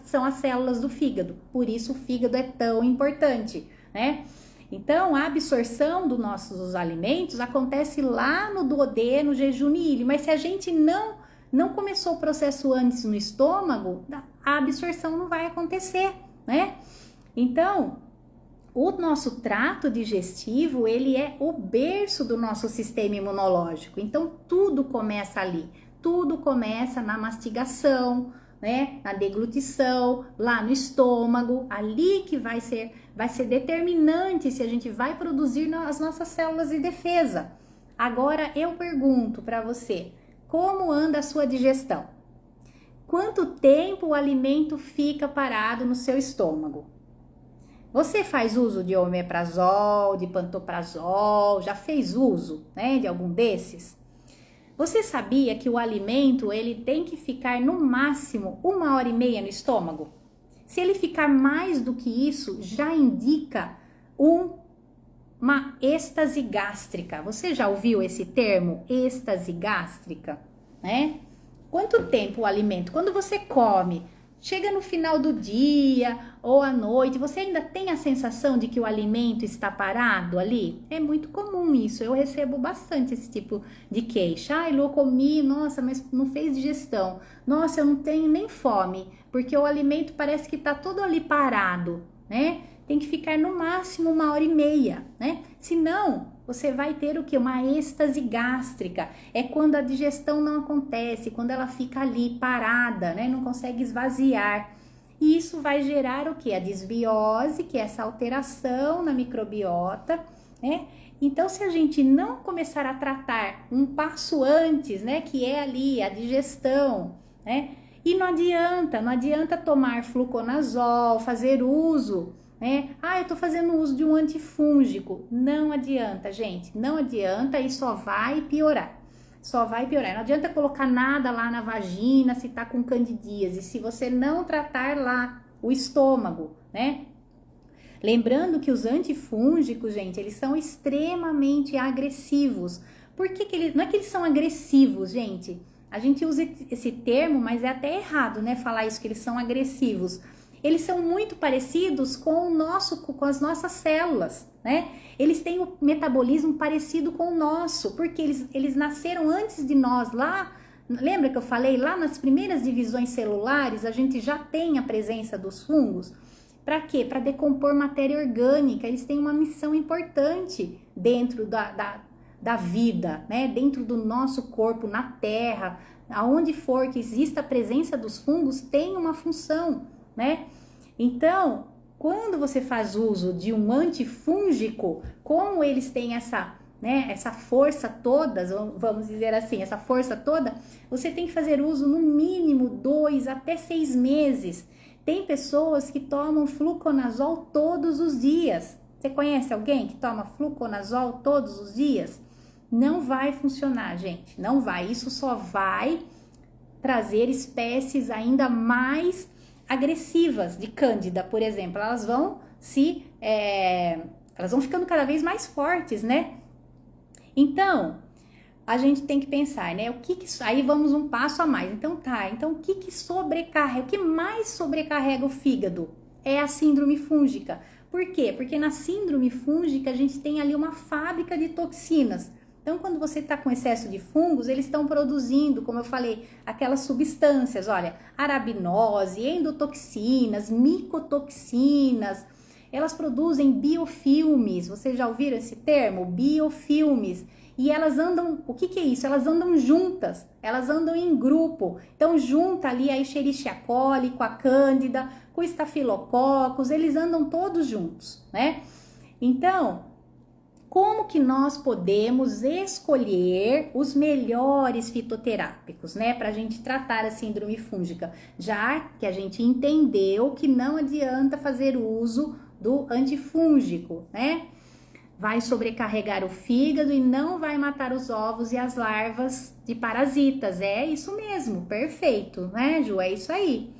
são as células do fígado, por isso o fígado é tão importante, né? Então, a absorção dos nossos alimentos acontece lá no duodeno, jejum e ilho, mas se a gente não começou o processo antes no estômago, a absorção não vai acontecer, né? Então, o nosso trato digestivo, ele é o berço do nosso sistema imunológico, então tudo começa ali, tudo começa na mastigação, né, na deglutição, lá no estômago, ali que vai ser determinante se a gente vai produzir as nossas células de defesa. Agora eu pergunto para você, como anda a sua digestão? Quanto tempo o alimento fica parado no seu estômago? Você faz uso de omeprazol, de pantoprazol, já fez uso, né, de algum desses? Você sabia que o alimento ele tem que ficar no máximo 1h30 no estômago? Se ele ficar mais do que isso, já indica uma êxtase gástrica. Você já ouviu esse termo, êxtase gástrica, né? Quanto tempo o alimento? Quando você come, chega no final do dia ou à noite, você ainda tem a sensação de que o alimento está parado ali? É muito comum isso, eu recebo bastante esse tipo de queixa. Ai, Lu, eu comi, nossa, mas não fez digestão. Nossa, eu não tenho nem fome, porque o alimento parece que está todo ali parado, né? Tem que ficar no máximo 1h30, né? Senão, você vai ter o quê? Uma êxtase gástrica. É quando a digestão não acontece, quando ela fica ali parada, né? Não consegue esvaziar. E isso vai gerar o quê? A desbiose, que é essa alteração na microbiota, né? Então, se a gente não começar a tratar um passo antes, né? Que é ali a digestão, né? E não adianta tomar fluconazol, fazer uso, né? Ah, eu tô fazendo uso de um antifúngico. Não adianta, gente. Não adianta e só vai piorar. Só vai piorar. Não adianta colocar nada lá na vagina se tá com candidíase. Se você não tratar lá o estômago, né? Lembrando que os antifúngicos, gente, eles são extremamente agressivos. Por que eles... Não é que eles são agressivos, gente. A gente usa esse termo, mas é até errado, né? Falar isso, que eles são agressivos. Eles são muito parecidos com as nossas células, né? Eles têm o metabolismo parecido com o nosso, porque eles nasceram antes de nós lá. Lembra que eu falei? Lá nas primeiras divisões celulares, a gente já tem a presença dos fungos. Para quê? Para decompor matéria orgânica. Eles têm uma missão importante dentro da vida, né? Dentro do nosso corpo, na terra, aonde for que exista a presença dos fungos, tem uma função, né? Então, quando você faz uso de um antifúngico, como eles têm essa força toda, vamos dizer assim, essa força toda, você tem que fazer uso no mínimo 2 até 6 meses. Tem pessoas que tomam fluconazol todos os dias. Você conhece alguém que toma fluconazol todos os dias? Não vai funcionar, gente, não vai. Isso só vai trazer espécies ainda mais agressivas de cândida, por exemplo. Elas vão ficando cada vez mais fortes, né? Então, a gente tem que pensar, né? Aí vamos um passo a mais. Então o que sobrecarrega? O que mais sobrecarrega o fígado? É a síndrome fúngica. Por quê? Porque na síndrome fúngica a gente tem ali uma fábrica de toxinas. Então, quando você está com excesso de fungos, eles estão produzindo, como eu falei, aquelas substâncias, olha, arabinose, endotoxinas, micotoxinas. Elas produzem biofilmes. Vocês já ouviram esse termo? Biofilmes. E elas andam, o que é isso? Elas andam juntas, elas andam em grupo. Então, junta ali a Escherichia coli com a Cândida, com o Staphylococcus, eles andam todos juntos, né? Então, como que nós podemos escolher os melhores fitoterápicos, né, para a gente tratar a síndrome fúngica, já que a gente entendeu que não adianta fazer uso do antifúngico, né? Vai sobrecarregar o fígado e não vai matar os ovos e as larvas de parasitas. É isso mesmo, perfeito, né, Ju? É isso aí.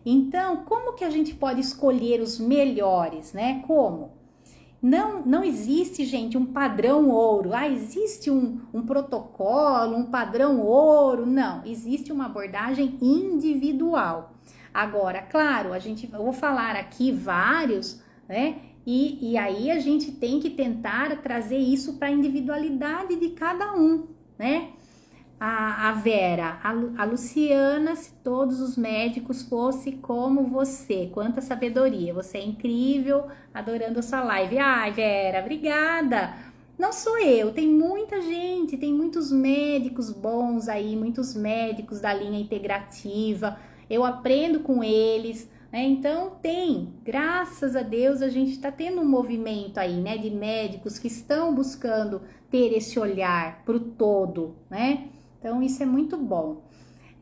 Então, como que a gente pode escolher os melhores, né? Como? Não existe, gente, um padrão ouro. Ah, existe um protocolo, um padrão ouro. Não, existe uma abordagem individual. Agora, claro, eu vou falar aqui vários, né? E aí a gente tem que tentar trazer isso para a individualidade de cada um, né? A Vera, a Luciana, se todos os médicos fossem como você, quanta sabedoria, você é incrível, adorando a sua live. Ai, Vera, obrigada. Não sou eu, tem muita gente, tem muitos médicos bons aí, muitos médicos da linha integrativa, eu aprendo com eles, né? Então graças a Deus a gente está tendo um movimento aí, né, de médicos que estão buscando ter esse olhar para o todo, né? Então, isso é muito bom.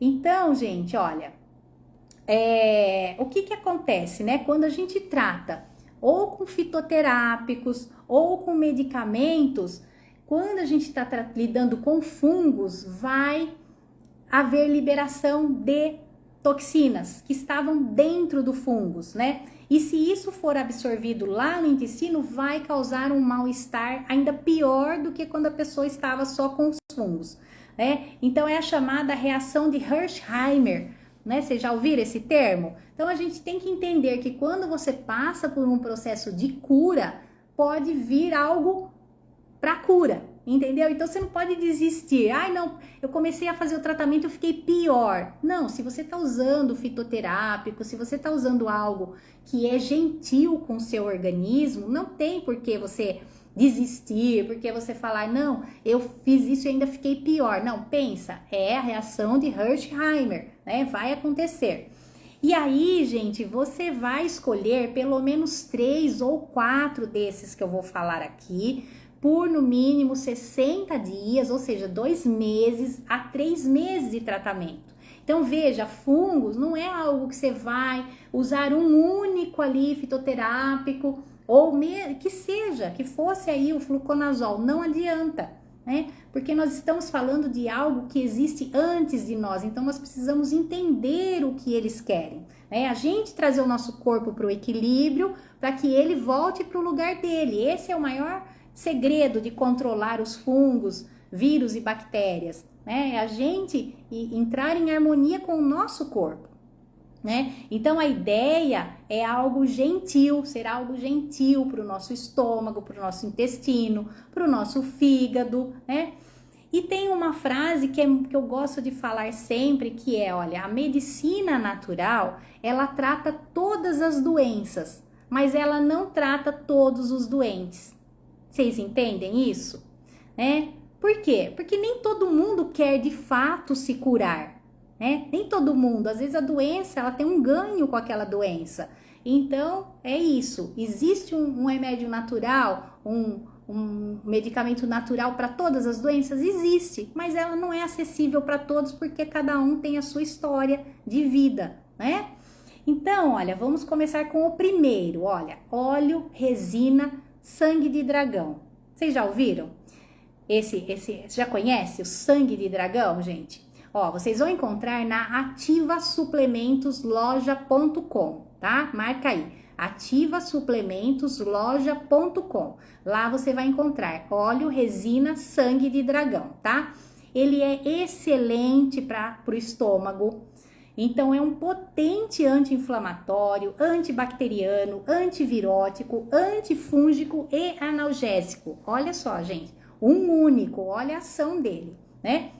Então, gente, olha, o que acontece, né? Quando a gente trata ou com fitoterápicos ou com medicamentos, quando a gente está lidando com fungos, vai haver liberação de toxinas que estavam dentro do fungos, né? E se isso for absorvido lá no intestino, vai causar um mal-estar ainda pior do que quando a pessoa estava só com os fungos, né? Então é a chamada reação de Hersheimer, né? Vocês já ouviram esse termo? Então a gente tem que entender que quando você passa por um processo de cura, pode vir algo para cura, entendeu? Então você não pode desistir. Ai, não, eu comecei a fazer o tratamento e eu fiquei pior. Não, se você está usando fitoterápico, se você está usando algo que é gentil com o seu organismo, não tem por que você desistir, porque você falar, não, eu fiz isso e ainda fiquei pior. Não, pensa, é a reação de Hersheimer, né? Vai acontecer. E aí, gente, você vai escolher pelo menos 3 ou 4 desses que eu vou falar aqui, por no mínimo 60 dias, ou seja, 2 meses a 3 meses de tratamento. Então, veja, fungos não é algo que você vai usar um único ali fitoterápico, ou que fosse aí o fluconazol, não adianta, né? Porque nós estamos falando de algo que existe antes de nós, então nós precisamos entender o que eles querem, né? A gente trazer o nosso corpo para o equilíbrio, para que ele volte para o lugar dele. Esse é o maior segredo de controlar os fungos, vírus e bactérias, né? É a gente entrar em harmonia com o nosso corpo, né? Então a ideia é algo gentil, ser algo gentil para o nosso estômago, para o nosso intestino, para o nosso fígado, né? E tem uma frase que eu gosto de falar sempre, que é, olha, a medicina natural, ela trata todas as doenças, mas ela não trata todos os doentes. Vocês entendem isso? Né? Por quê? Porque nem todo mundo quer de fato se curar, né? Nem todo mundo, às vezes a doença, ela tem um ganho com aquela doença. Então, é isso. Existe um remédio natural, um medicamento natural para todas as doenças? Existe, mas ela não é acessível para todos porque cada um tem a sua história de vida, né? Então, olha, vamos começar com o primeiro, olha, óleo, resina, sangue de dragão. Vocês já ouviram? Já conhece o sangue de dragão, gente? Ó, vocês vão encontrar na ativasuplementosloja.com, tá? Marca aí, ativasuplementosloja.com. Lá você vai encontrar óleo, resina, sangue de dragão, tá? Ele é excelente para o estômago. Então, é um potente anti-inflamatório, antibacteriano, antivirótico, antifúngico e analgésico. Olha só, gente, um único, olha a ação dele, né?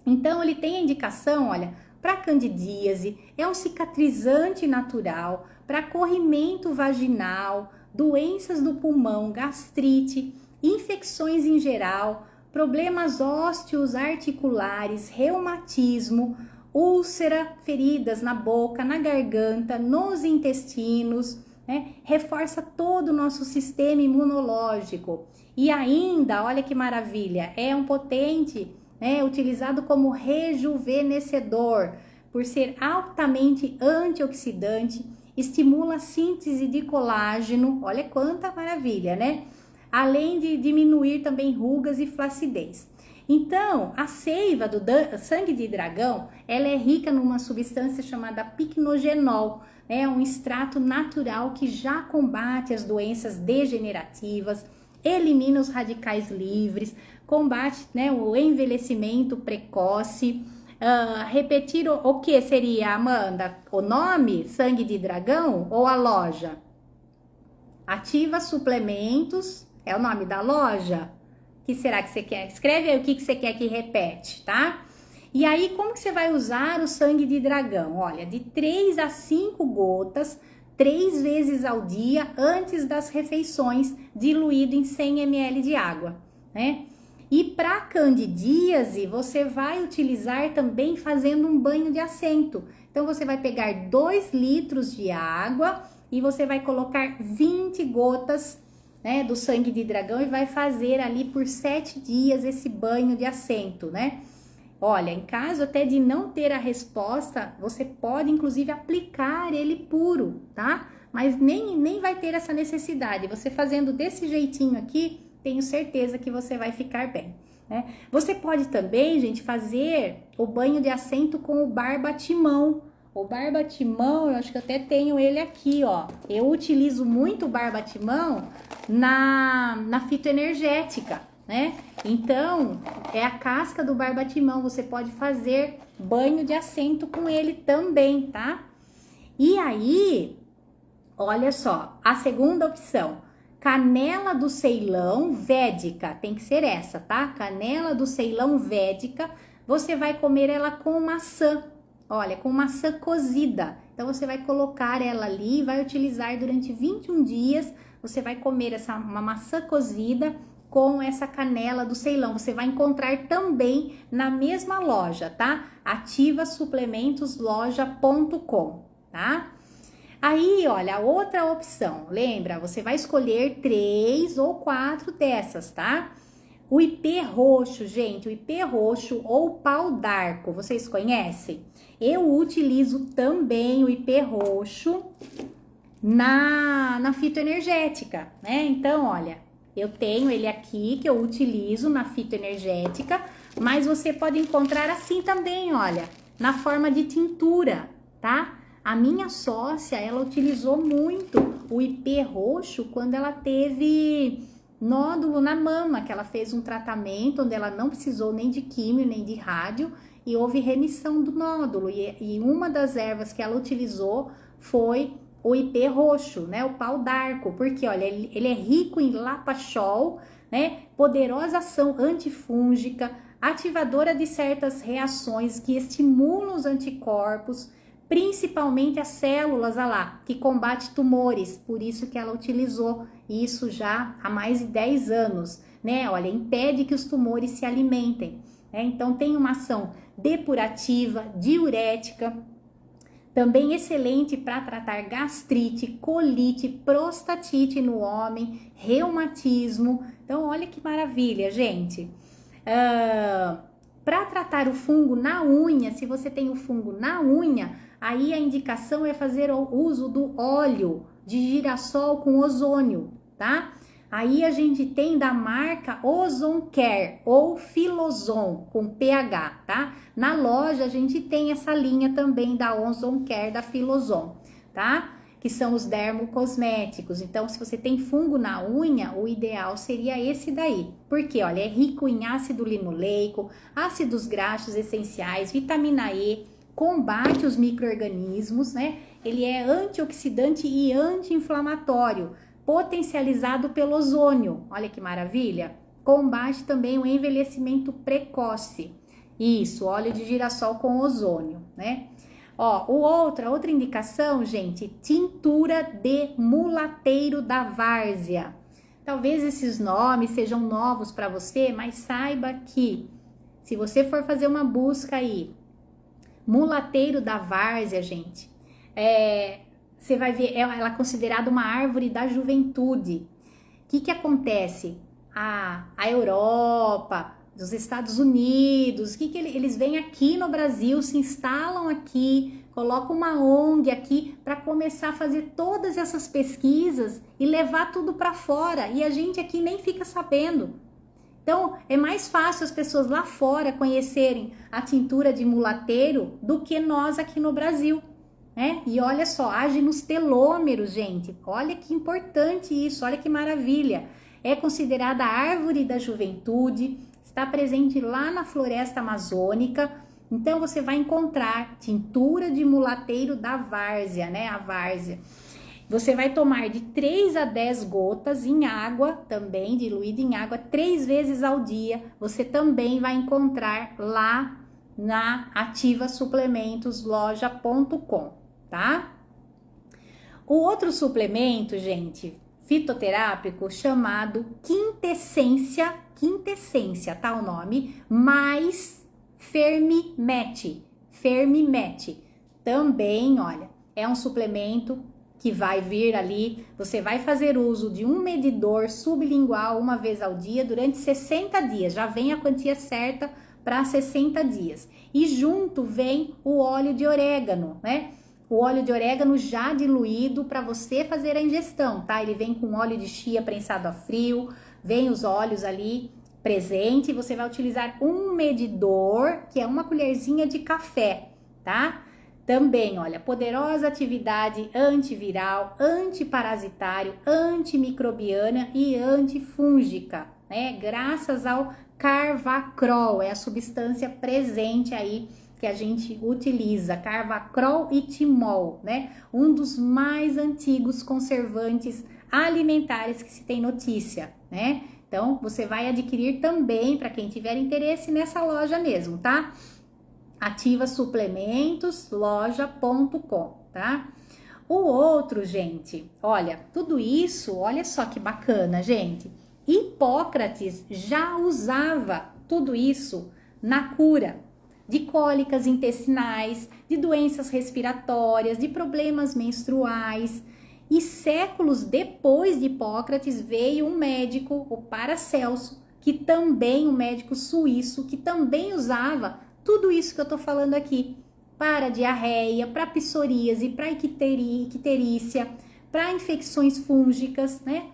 Então, ele tem a indicação, olha, para candidíase, é um cicatrizante natural, para corrimento vaginal, doenças do pulmão, gastrite, infecções em geral, problemas ósseos articulares, reumatismo, úlcera, feridas na boca, na garganta, nos intestinos, né? Reforça todo o nosso sistema imunológico. E ainda, olha que maravilha, é um potente, né, utilizado como rejuvenescedor, por ser altamente antioxidante, estimula a síntese de colágeno, olha quanta maravilha, né? Além de diminuir também rugas e flacidez. Então, a seiva do sangue de dragão, ela é rica numa substância chamada picnogenol, né? Um extrato natural que já combate as doenças degenerativas, elimina os radicais livres, combate, né, o envelhecimento precoce. Repetir o que seria, Amanda? O nome, sangue de dragão, ou a loja? Ativa Suplementos, é o nome da loja? O que será que você quer? Escreve aí o que você quer que repete, tá? E aí, como que você vai usar o sangue de dragão? Olha, de 3 a 5 gotas, 3 vezes ao dia, antes das refeições, diluído em 100 ml de água, né? E para candidíase, você vai utilizar também fazendo um banho de assento. Então, você vai pegar 2 litros de água e você vai colocar 20 gotas, né, do sangue de dragão e vai fazer ali por 7 dias esse banho de assento, né? Olha, em caso até de não ter a resposta, você pode inclusive aplicar ele puro, tá? Mas nem vai ter essa necessidade. Você fazendo desse jeitinho aqui, tenho certeza que você vai ficar bem, né? Você pode também, gente, fazer o banho de assento com o barbatimão. O barbatimão, eu acho que eu até tenho ele aqui, ó. Eu utilizo muito o barbatimão na fitoenergética, né? Então, é a casca do barbatimão, você pode fazer banho de assento com ele também, tá? E aí, olha só, a segunda opção, canela do Ceilão védica, tem que ser essa, tá? Canela do Ceilão védica, você vai comer ela com maçã, olha, com maçã cozida. Então, você vai colocar ela ali e vai utilizar durante 21 dias, você vai comer uma maçã cozida com essa canela do Ceilão. Você vai encontrar também na mesma loja, tá? ativasuplementosloja.com, tá? Aí, olha, a outra opção, lembra? Você vai escolher 3 ou 4 dessas, tá? O ipê roxo, gente, o ipê roxo ou pau d'arco, vocês conhecem? Eu utilizo também o ipê roxo na fitoenergética, né? Então, olha, eu tenho ele aqui que eu utilizo na fitoenergética, mas você pode encontrar assim também, olha, na forma de tintura, tá? A minha sócia, ela utilizou muito o ipê roxo quando ela teve nódulo na mama, que ela fez um tratamento onde ela não precisou nem de químio, nem de rádio, e houve remissão do nódulo. E uma das ervas que ela utilizou foi o ipê roxo, né? O pau d'arco, porque olha, ele é rico em lapachol, né? Poderosa ação antifúngica, ativadora de certas reações que estimulam os anticorpos, principalmente as células, que combate tumores, por isso que ela utilizou isso já há mais de 10 anos, né? Olha, impede que os tumores se alimentem, né? Então tem uma ação depurativa, diurética, também excelente para tratar gastrite, colite, prostatite no homem, reumatismo. Então olha que maravilha, gente. Para tratar o fungo na unha, se você tem o fungo na unha, aí a indicação é fazer o uso do óleo de girassol com ozônio, tá? Aí a gente tem da marca Ozone Care ou Filozon com PH, tá? Na loja a gente tem essa linha também da Ozone Care, da Filozon, tá? Que são os dermocosméticos. Então, se você tem fungo na unha, o ideal seria esse daí. Porque, olha, é rico em ácido linoleico, ácidos graxos essenciais, vitamina E, combate os micro-organismos, né? Ele é antioxidante e anti-inflamatório, potencializado pelo ozônio. Olha que maravilha! Combate também o envelhecimento precoce. Isso, óleo de girassol com ozônio, né? Ó, outra indicação, gente, tintura de mulateiro da várzea. Talvez esses nomes sejam novos para você, mas saiba que se você for fazer uma busca aí, mulateiro da várzea, gente, você vai ver, ela é considerada uma árvore da juventude. O que acontece? A Europa, os Estados Unidos, eles vêm aqui no Brasil, se instalam aqui, colocam uma ONG aqui para começar a fazer todas essas pesquisas e levar tudo para fora. E a gente aqui nem fica sabendo. Então, é mais fácil as pessoas lá fora conhecerem a tintura de mulateiro do que nós aqui no Brasil, né? E olha só, age nos telômeros, gente. Olha que importante isso, olha que maravilha. É considerada a árvore da juventude, está presente lá na floresta amazônica. Então, você vai encontrar tintura de mulateiro da várzea, né? A várzea. Você vai tomar de 3 a 10 gotas em água, também diluída em água, 3 vezes ao dia. Você também vai encontrar lá na ativasuplementosloja.com, tá? O outro suplemento, gente, fitoterápico, chamado quintessência, tá o nome, mais Fermimete. Também, olha, é um suplemento que vai vir ali, você vai fazer uso de um medidor sublingual uma vez ao dia durante 60 dias, já vem a quantia certa para 60 dias. E junto vem o óleo de orégano, né? O óleo de orégano já diluído para você fazer a ingestão, tá? Ele vem com óleo de chia prensado a frio, vem os óleos ali presente, você vai utilizar um medidor, que é uma colherzinha de café, tá? Também, olha, poderosa atividade antiviral, antiparasitário, antimicrobiana e antifúngica, né? Graças ao Carvacrol, é a substância presente aí que a gente utiliza, Carvacrol e Timol, né? Um dos mais antigos conservantes alimentares que se tem notícia, né? Então, você vai adquirir também, para quem tiver interesse, nessa loja mesmo, tá? ativasuplementosloja.com, tá? O outro, gente, olha, tudo isso, olha só que bacana, gente. Hipócrates já usava tudo isso na cura de cólicas intestinais, de doenças respiratórias, de problemas menstruais. E séculos depois de Hipócrates veio um médico, o Paracelso, que também um médico suíço, que também usava tudo isso que eu tô falando aqui, para diarreia, para psoríase, para icterícia, para infecções fúngicas, né?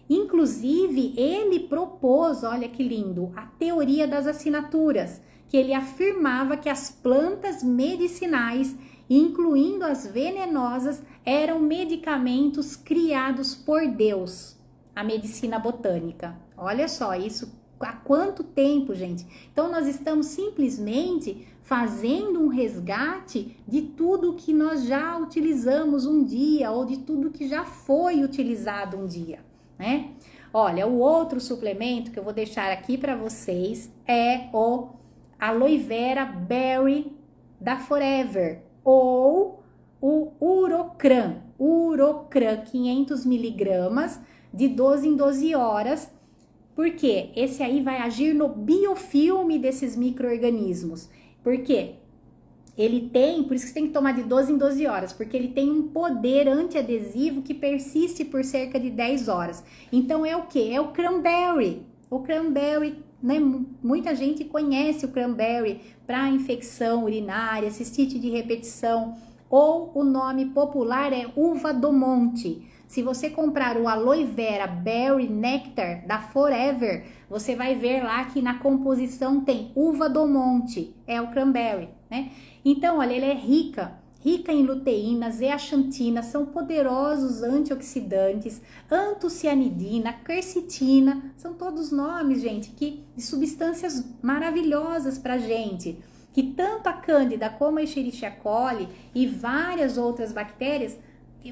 Inclusive, ele propôs, olha que lindo, a teoria das assinaturas, que ele afirmava que as plantas medicinais, incluindo as venenosas, eram medicamentos criados por Deus, a medicina botânica. Olha só, isso há quanto tempo, gente? Então, nós estamos simplesmente fazendo um resgate de tudo que nós já utilizamos um dia ou de tudo que já foi utilizado um dia, né? Olha, o outro suplemento que eu vou deixar aqui para vocês é o Aloe Vera Berry da Forever ou o Urocran 500 miligramas de 12 em 12 horas. Porque esse aí vai agir no biofilme desses micro-organismos. Por quê? Ele tem, por isso que você tem que tomar de 12 em 12 horas, porque ele tem um poder antiadesivo que persiste por cerca de 10 horas. Então é o quê? É o cranberry. O cranberry, né? Muita gente conhece o cranberry para infecção urinária, cistite de repetição, ou o nome popular é uva do monte. Se você comprar o Aloe Vera Berry Nectar da Forever, você vai ver lá que na composição tem uva do monte, é o cranberry, né? Então, olha, ele é rica em luteína, zeaxantina, são poderosos antioxidantes, antocianidina, quercetina, são todos nomes, gente, de substâncias maravilhosas pra gente, que tanto a Cândida como a Escherichia coli e várias outras bactérias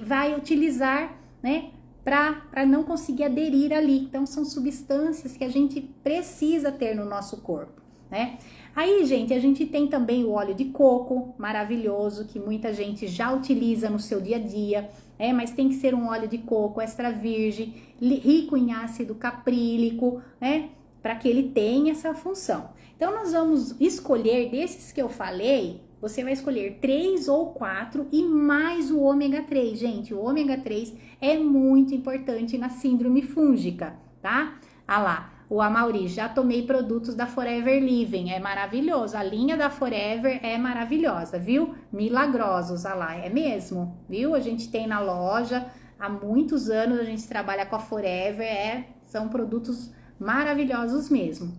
vai utilizar, né, para não conseguir aderir ali. Então, são substâncias que a gente precisa ter no nosso corpo, né? Aí, gente, a gente tem também o óleo de coco, maravilhoso, que muita gente já utiliza no seu dia a dia, mas tem que ser um óleo de coco extra virgem, rico em ácido caprílico, né, para que ele tenha essa função. Então, nós vamos escolher desses que eu falei você vai escolher 3 ou 4 e mais o ômega 3. Gente, o ômega 3 é muito importante na síndrome fúngica, tá? Ah lá, o Amaury, já tomei produtos da Forever Living, é maravilhoso. A linha da Forever é maravilhosa, viu? Milagrosos, ah lá, é mesmo, viu? A gente tem na loja, há muitos anos a gente trabalha com a Forever, são produtos maravilhosos mesmo.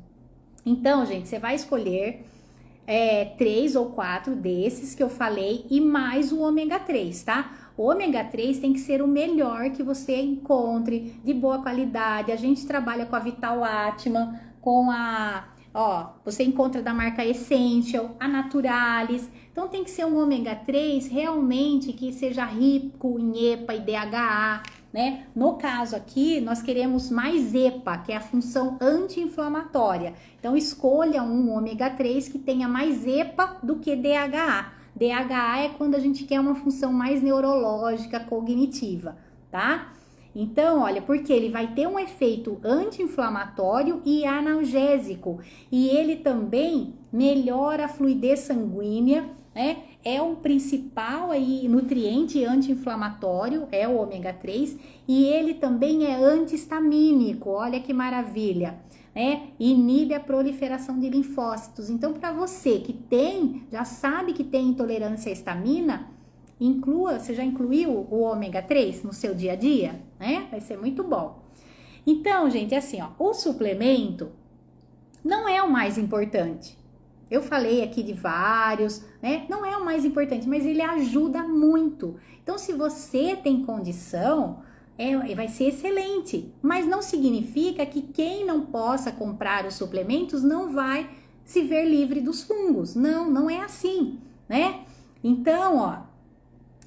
Então, gente, você vai escolher 3 ou 4 desses que eu falei e mais o ômega 3, tá? O ômega 3 tem que ser o melhor que você encontre, de boa qualidade. A gente trabalha com a Vital Atman, com você encontra da marca Essential, a Naturalis. Então tem que ser um ômega 3 realmente que seja rico em EPA e DHA, né? No caso aqui, nós queremos mais EPA, que é a função anti-inflamatória. Então escolha um ômega 3 que tenha mais EPA do que DHA. DHA é quando a gente quer uma função mais neurológica, cognitiva, tá? Então, olha, porque ele vai ter um efeito anti-inflamatório e analgésico. E ele também melhora a fluidez sanguínea, né? É um principal aí nutriente anti-inflamatório, é o ômega 3, e ele também é anti-histamínico, olha que maravilha, né? Inibe a proliferação de linfócitos. Então, para você que já sabe que tem intolerância à histamina, você já incluiu o ômega 3 no seu dia a dia, né? Vai ser muito bom. Então, gente, assim, o suplemento não é o mais importante. Eu falei aqui de vários, né? Não é o mais importante, mas ele ajuda muito. Então, se você tem condição, vai ser excelente. Mas não significa que quem não possa comprar os suplementos não vai se ver livre dos fungos. Não, não é assim, né? Então,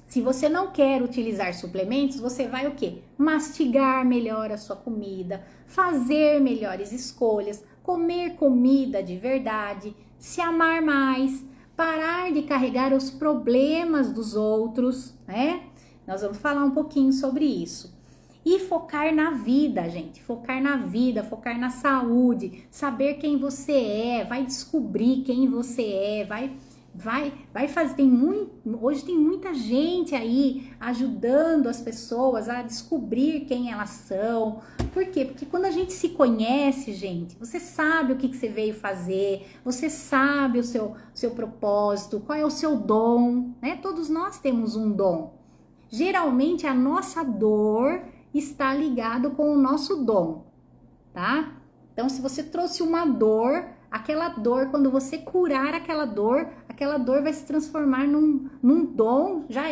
se você não quer utilizar suplementos, você vai o quê? Mastigar melhor a sua comida, fazer melhores escolhas, comer comida de verdade, se amar mais, parar de carregar os problemas dos outros, né? Nós vamos falar um pouquinho sobre isso. E focar na vida, gente, focar na vida, focar na saúde, saber quem você vai descobrir quem você vai fazer, hoje tem muita gente aí ajudando as pessoas a descobrir quem elas são. Por quê? Porque quando a gente se conhece, gente, você sabe o que você veio fazer, você sabe o seu propósito, qual é o seu dom, né? Todos nós temos um dom. Geralmente a nossa dor está ligado com o nosso dom, tá? Então, se você trouxe uma dor, aquela dor, quando você curar aquela dor vai se transformar num dom, já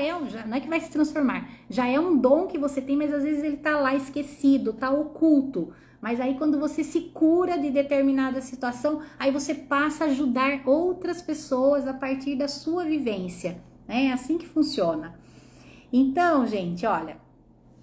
não é que vai se transformar, já é um dom que você tem, mas às vezes ele tá lá esquecido, tá oculto. Mas aí quando você se cura de determinada situação, aí você passa a ajudar outras pessoas a partir da sua vivência. É assim que funciona. Então, gente, olha,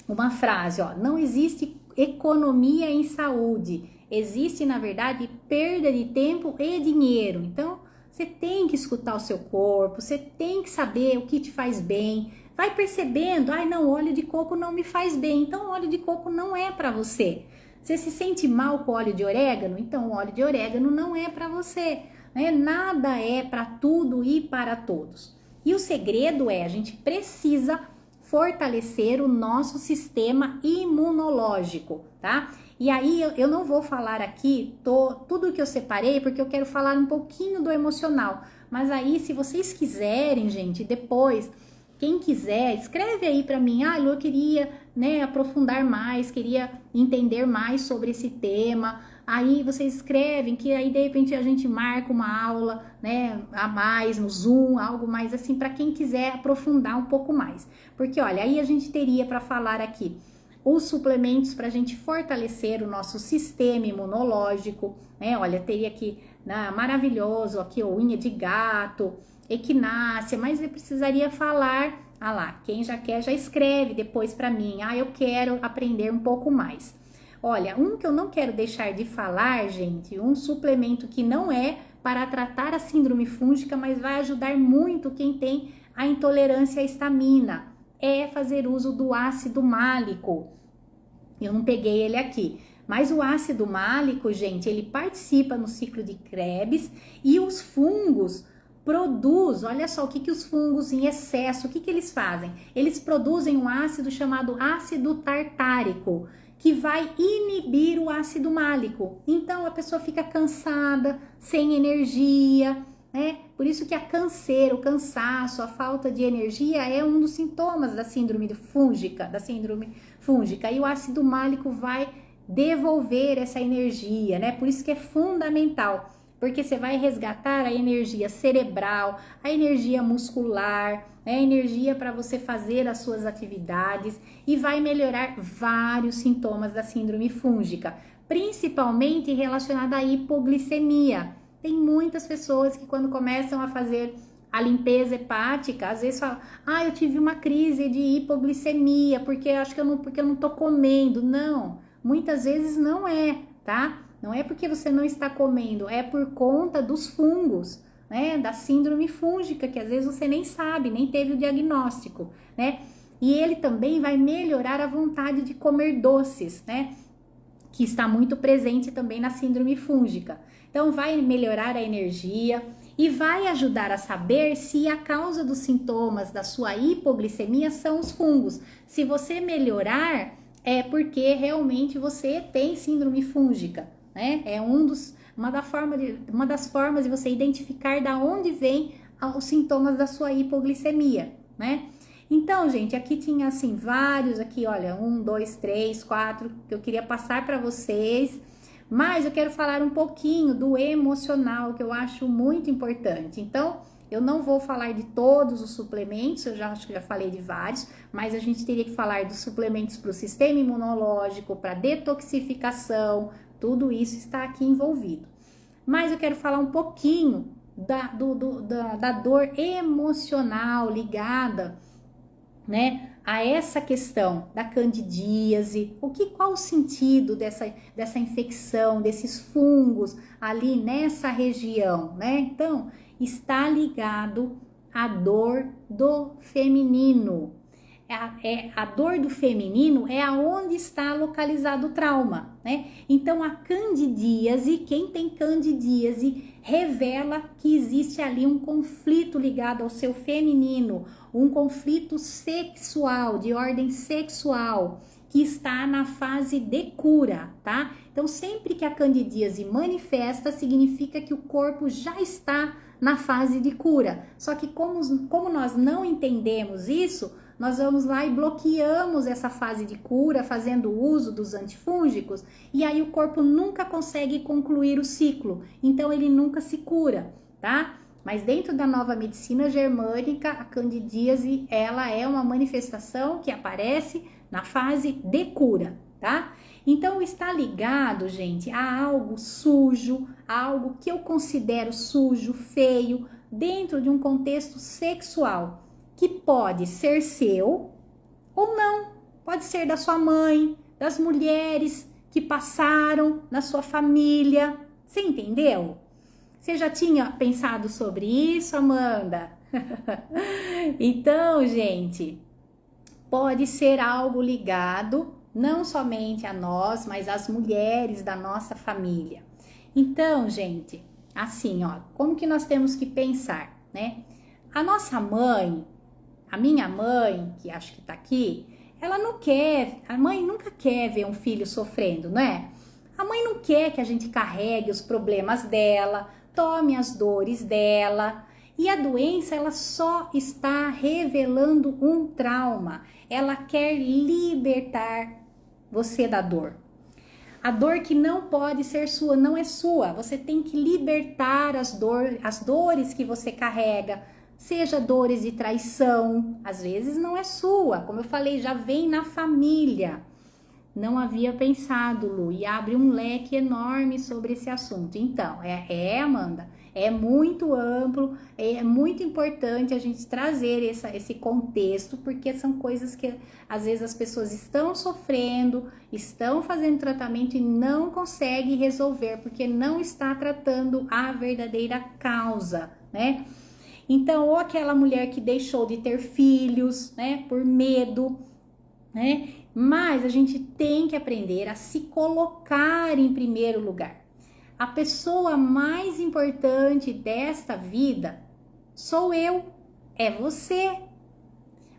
uma frase, não existe economia em saúde. Existe, na verdade, perda de tempo e dinheiro. Então, você tem que escutar o seu corpo, você tem que saber o que te faz bem. Vai percebendo, não, óleo de coco não me faz bem, então óleo de coco não é para você. Você se sente mal com óleo de orégano? Então, o óleo de orégano não é para você. Né? Nada é para tudo e para todos. E o segredo a gente precisa fortalecer o nosso sistema imunológico, tá? E aí eu não vou falar aqui tudo que eu separei, porque eu quero falar um pouquinho do emocional. Mas aí, se vocês quiserem, gente, depois, quem quiser, escreve aí para mim. Lu, eu queria, aprofundar mais, queria entender mais sobre esse tema. Aí vocês escrevem que aí de repente a gente marca uma aula, a mais no Zoom, algo mais assim, para quem quiser aprofundar um pouco mais. Porque olha, aí a gente teria para falar aqui os suplementos para a gente fortalecer o nosso sistema imunológico, Olha, teria aqui, maravilhoso, aqui unha de gato, equinácea, mas eu precisaria falar, lá, quem já quer já escreve depois para mim, eu quero aprender um pouco mais. Olha, um que eu não quero deixar de falar, gente, um suplemento que não é para tratar a síndrome fúngica, mas vai ajudar muito quem tem a intolerância à histamina, é fazer uso do ácido málico. Eu não peguei ele aqui, mas o ácido málico, gente, ele participa no ciclo de Krebs e os fungos produz, olha só o que os fungos em excesso, o que eles fazem? Eles produzem um ácido chamado ácido tartárico, que vai inibir o ácido málico. Então a pessoa fica cansada, sem energia, né? Por isso que a canseira, o cansaço, a falta de energia é um dos sintomas da síndrome fúngica, E o ácido málico vai devolver essa energia, né? Por isso que é fundamental, porque você vai resgatar a energia cerebral, a energia muscular, a energia para você fazer as suas atividades e vai melhorar vários sintomas da síndrome fúngica, principalmente relacionada à hipoglicemia. Tem muitas pessoas que quando começam a fazer a limpeza hepática, às vezes falam, eu tive uma crise de hipoglicemia, porque eu não tô comendo. Não, muitas vezes não é, tá? Não é porque você não está comendo, é por conta dos fungos, né? Da síndrome fúngica, que às vezes você nem sabe, nem teve o diagnóstico, né? E ele também vai melhorar a vontade de comer doces, né? Que está muito presente também na síndrome fúngica. Então, vai melhorar a energia e vai ajudar a saber se a causa dos sintomas da sua hipoglicemia são os fungos. Se você melhorar, é porque realmente você tem síndrome fúngica, né? É uma das formas de você identificar da onde vem os sintomas da sua hipoglicemia, né? Então, gente, aqui tinha assim vários, aqui olha, 1, 2, 3, 4, que eu queria passar para vocês, mas eu quero falar um pouquinho do emocional, que eu acho muito importante. Então, eu não vou falar de todos os suplementos, eu acho que já falei de vários, mas a gente teria que falar dos suplementos para o sistema imunológico, para detoxificação, tudo isso está aqui envolvido. Mas eu quero falar um pouquinho da dor emocional ligada, né, a essa questão da candidíase, qual o sentido dessa infecção, desses fungos ali nessa região, né? Então, está ligado à dor do feminino. A dor do feminino é aonde está localizado o trauma, né? Então, a candidíase, quem tem candidíase, revela que existe ali um conflito ligado ao seu feminino, um conflito sexual, de ordem sexual, que está na fase de cura, tá? Então, sempre que a candidíase manifesta, significa que o corpo já está na fase de cura. Só que como nós não entendemos isso, nós vamos lá e bloqueamos essa fase de cura, fazendo uso dos antifúngicos, e aí o corpo nunca consegue concluir o ciclo, então ele nunca se cura, tá? Mas dentro da nova medicina germânica, a candidíase, ela é uma manifestação que aparece na fase de cura, tá? Então, está ligado, gente, a algo sujo, a algo que eu considero sujo, feio, dentro de um contexto sexual, que pode ser seu ou não, pode ser da sua mãe, das mulheres que passaram na sua família, você entendeu? Você já tinha pensado sobre isso, Amanda? Então, gente, pode ser algo ligado não somente a nós, mas às mulheres da nossa família. Então, gente, assim, ó, como que nós temos que pensar, né? A nossa mãe, a minha mãe, que acho que tá aqui, a mãe nunca quer ver um filho sofrendo, não é? A mãe não quer que a gente carregue os problemas dela, tome as dores dela. E a doença, ela só está revelando um trauma. Ela quer libertar você da dor. A dor que não pode ser sua, não é sua. Você tem que libertar as dores que você carrega. Seja dores de traição, às vezes não é sua. Como eu falei, já vem na família. Não havia pensado, Lu, e abre um leque enorme sobre esse assunto. Então, Amanda, é muito amplo, é muito importante a gente trazer esse contexto, porque são coisas que às vezes as pessoas estão sofrendo, estão fazendo tratamento e não conseguem resolver, porque não está tratando a verdadeira causa, né? Então, ou aquela mulher que deixou de ter filhos, né, por medo, né? Mas a gente tem que aprender a se colocar em primeiro lugar. A pessoa mais importante desta vida sou eu, é você.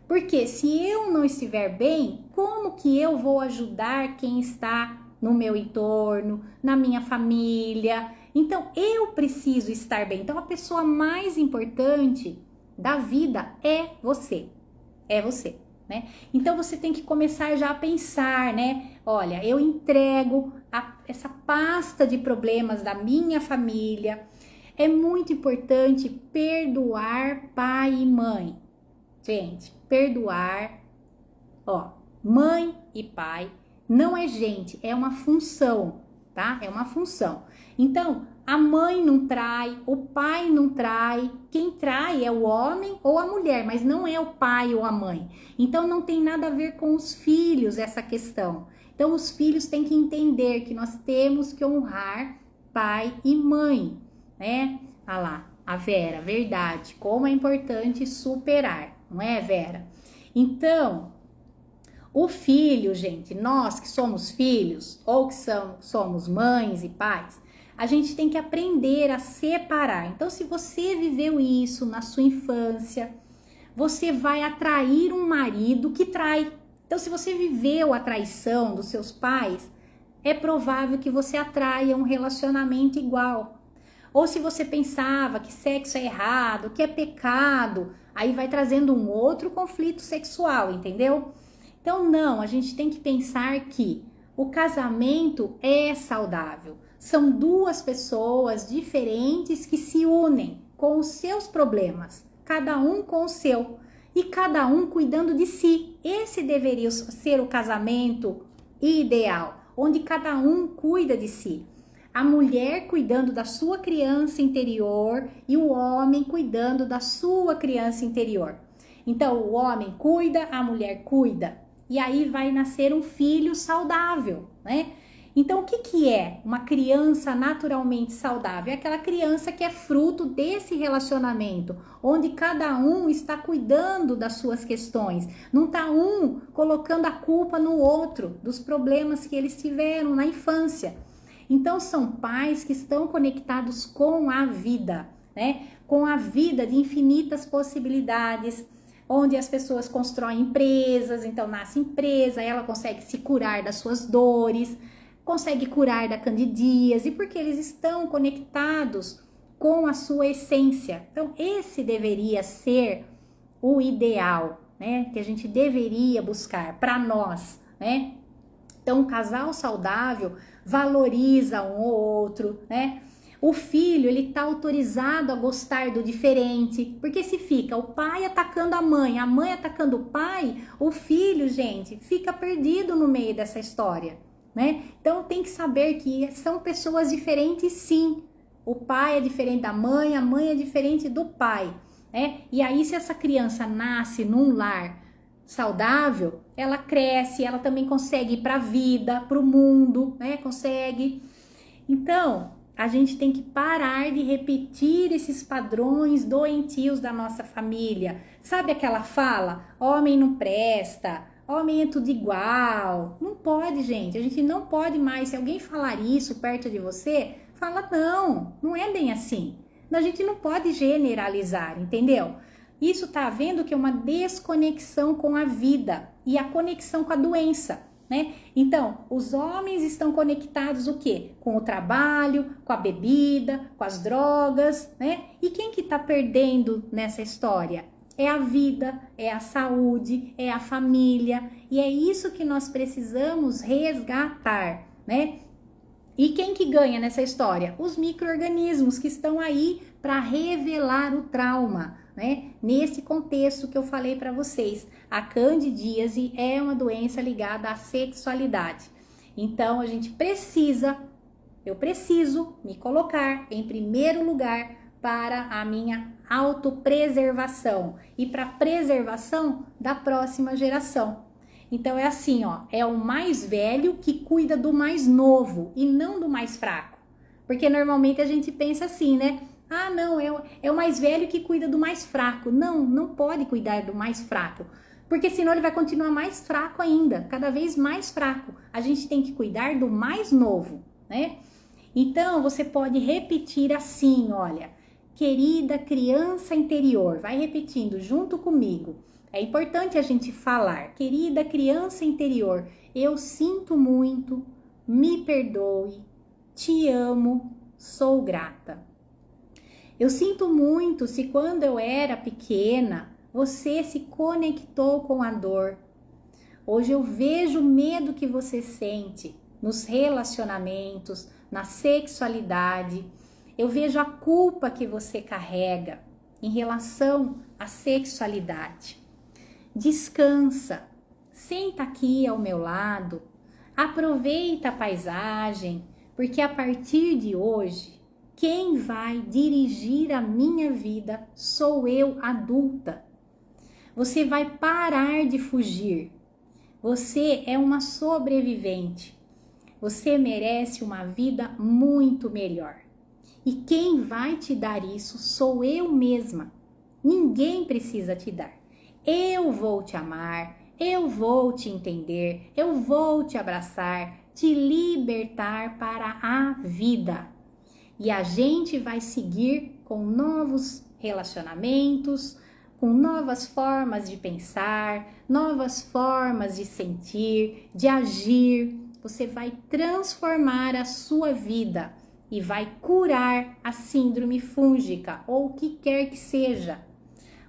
Porque se eu não estiver bem, como que eu vou ajudar quem está no meu entorno, na minha família? Então, eu preciso estar bem. Então, a pessoa mais importante da vida é você. É você, né? Então, você tem que começar já a pensar, né? Olha, eu entrego essa pasta de problemas da minha família. É muito importante perdoar pai e mãe. Gente, perdoar, ó, mãe e pai não é gente, é uma função, tá? É uma função. Então, a mãe não trai, o pai não trai, quem trai é o homem ou a mulher, mas não é o pai ou a mãe. Então, não tem nada a ver com os filhos essa questão. Então, os filhos têm que entender que nós temos que honrar pai e mãe, né? Ah lá, a Vera, verdade, como é importante superar, não é, Vera? Então, o filho, gente, nós que somos filhos ou que somos mães e pais, a gente tem que aprender a separar. Então, se você viveu isso na sua infância, você vai atrair um marido que trai. Então, se você viveu a traição dos seus pais, é provável que você atraia um relacionamento igual. Ou se você pensava que sexo é errado, que é pecado, aí vai trazendo um outro conflito sexual, entendeu? Então, não, a gente tem que pensar que o casamento é saudável. São duas pessoas diferentes que se unem com os seus problemas, cada um com o seu, e cada um cuidando de si. Esse deveria ser o casamento ideal, onde cada um cuida de si. A mulher cuidando da sua criança interior e o homem cuidando da sua criança interior. Então, o homem cuida, a mulher cuida. E aí vai nascer um filho saudável, né? Então, o que é uma criança naturalmente saudável? É aquela criança que é fruto desse relacionamento, onde cada um está cuidando das suas questões. Não está um colocando a culpa no outro, dos problemas que eles tiveram na infância. Então, são pais que estão conectados com a vida, né? Com a vida de infinitas possibilidades, onde as pessoas constroem empresas, então nasce empresa, ela consegue se curar das suas dores, consegue curar da candidíase, porque eles estão conectados com a sua essência. Então, esse deveria ser o ideal, né? Que a gente deveria buscar para nós, né? Então, um casal saudável valoriza um ou outro, né? O filho, ele tá autorizado a gostar do diferente, porque se fica o pai atacando a mãe atacando o pai, o filho, gente, fica perdido no meio dessa história, né? Então, tem que saber que são pessoas diferentes, sim. O pai é diferente da mãe, a mãe é diferente do pai, né? E aí, se essa criança nasce num lar saudável, ela cresce, ela também consegue ir para a vida, para o mundo, né? Consegue. Então, a gente tem que parar de repetir esses padrões doentios da nossa família. Sabe aquela fala? Homem não presta, homem é tudo igual. Não pode, gente. A gente não pode mais. Se alguém falar isso perto de você, fala não, não é bem assim. A gente não pode generalizar, entendeu? Isso está havendo que é uma desconexão com a vida e a conexão com a doença, né? Então, os homens estão conectados o quê? Com o trabalho, com a bebida, com as drogas, né? E quem que está perdendo nessa história? É a vida, é a saúde, é a família. E é isso que nós precisamos resgatar, né? E quem que ganha nessa história? Os micro-organismos que estão aí para revelar o trauma, né? Nesse contexto que eu falei para vocês, a candidíase é uma doença ligada à sexualidade. Então, a gente eu preciso me colocar em primeiro lugar para a minha autopreservação e para a preservação da próxima geração. Então, é assim, ó, é o mais velho que cuida do mais novo e não do mais fraco. Porque normalmente a gente pensa assim, né? Ah, não, é o mais velho que cuida do mais fraco. Não, não pode cuidar do mais fraco, porque senão ele vai continuar mais fraco ainda, cada vez mais fraco. A gente tem que cuidar do mais novo, né? Então, você pode repetir assim, olha, Querida criança interior, vai repetindo junto comigo. É importante a gente falar. Querida criança interior, eu sinto muito, me perdoe, te amo, sou grata. Eu sinto muito se quando eu era pequena, você se conectou com a dor. Hoje eu vejo o medo que você sente nos relacionamentos, na sexualidade. Eu vejo a culpa que você carrega em relação à sexualidade. Descansa, senta aqui ao meu lado, aproveita a paisagem, porque a partir de hoje, quem vai dirigir a minha vida sou eu adulta. Você vai parar de fugir. Você é uma sobrevivente. Você merece uma vida muito melhor. E quem vai te dar isso sou eu mesma. Ninguém precisa te dar. Eu vou te amar, eu vou te entender, eu vou te abraçar, te libertar para a vida. E a gente vai seguir com novos relacionamentos, com novas formas de pensar, novas formas de sentir, de agir. Você vai transformar a sua vida e vai curar a síndrome fúngica ou o que quer que seja.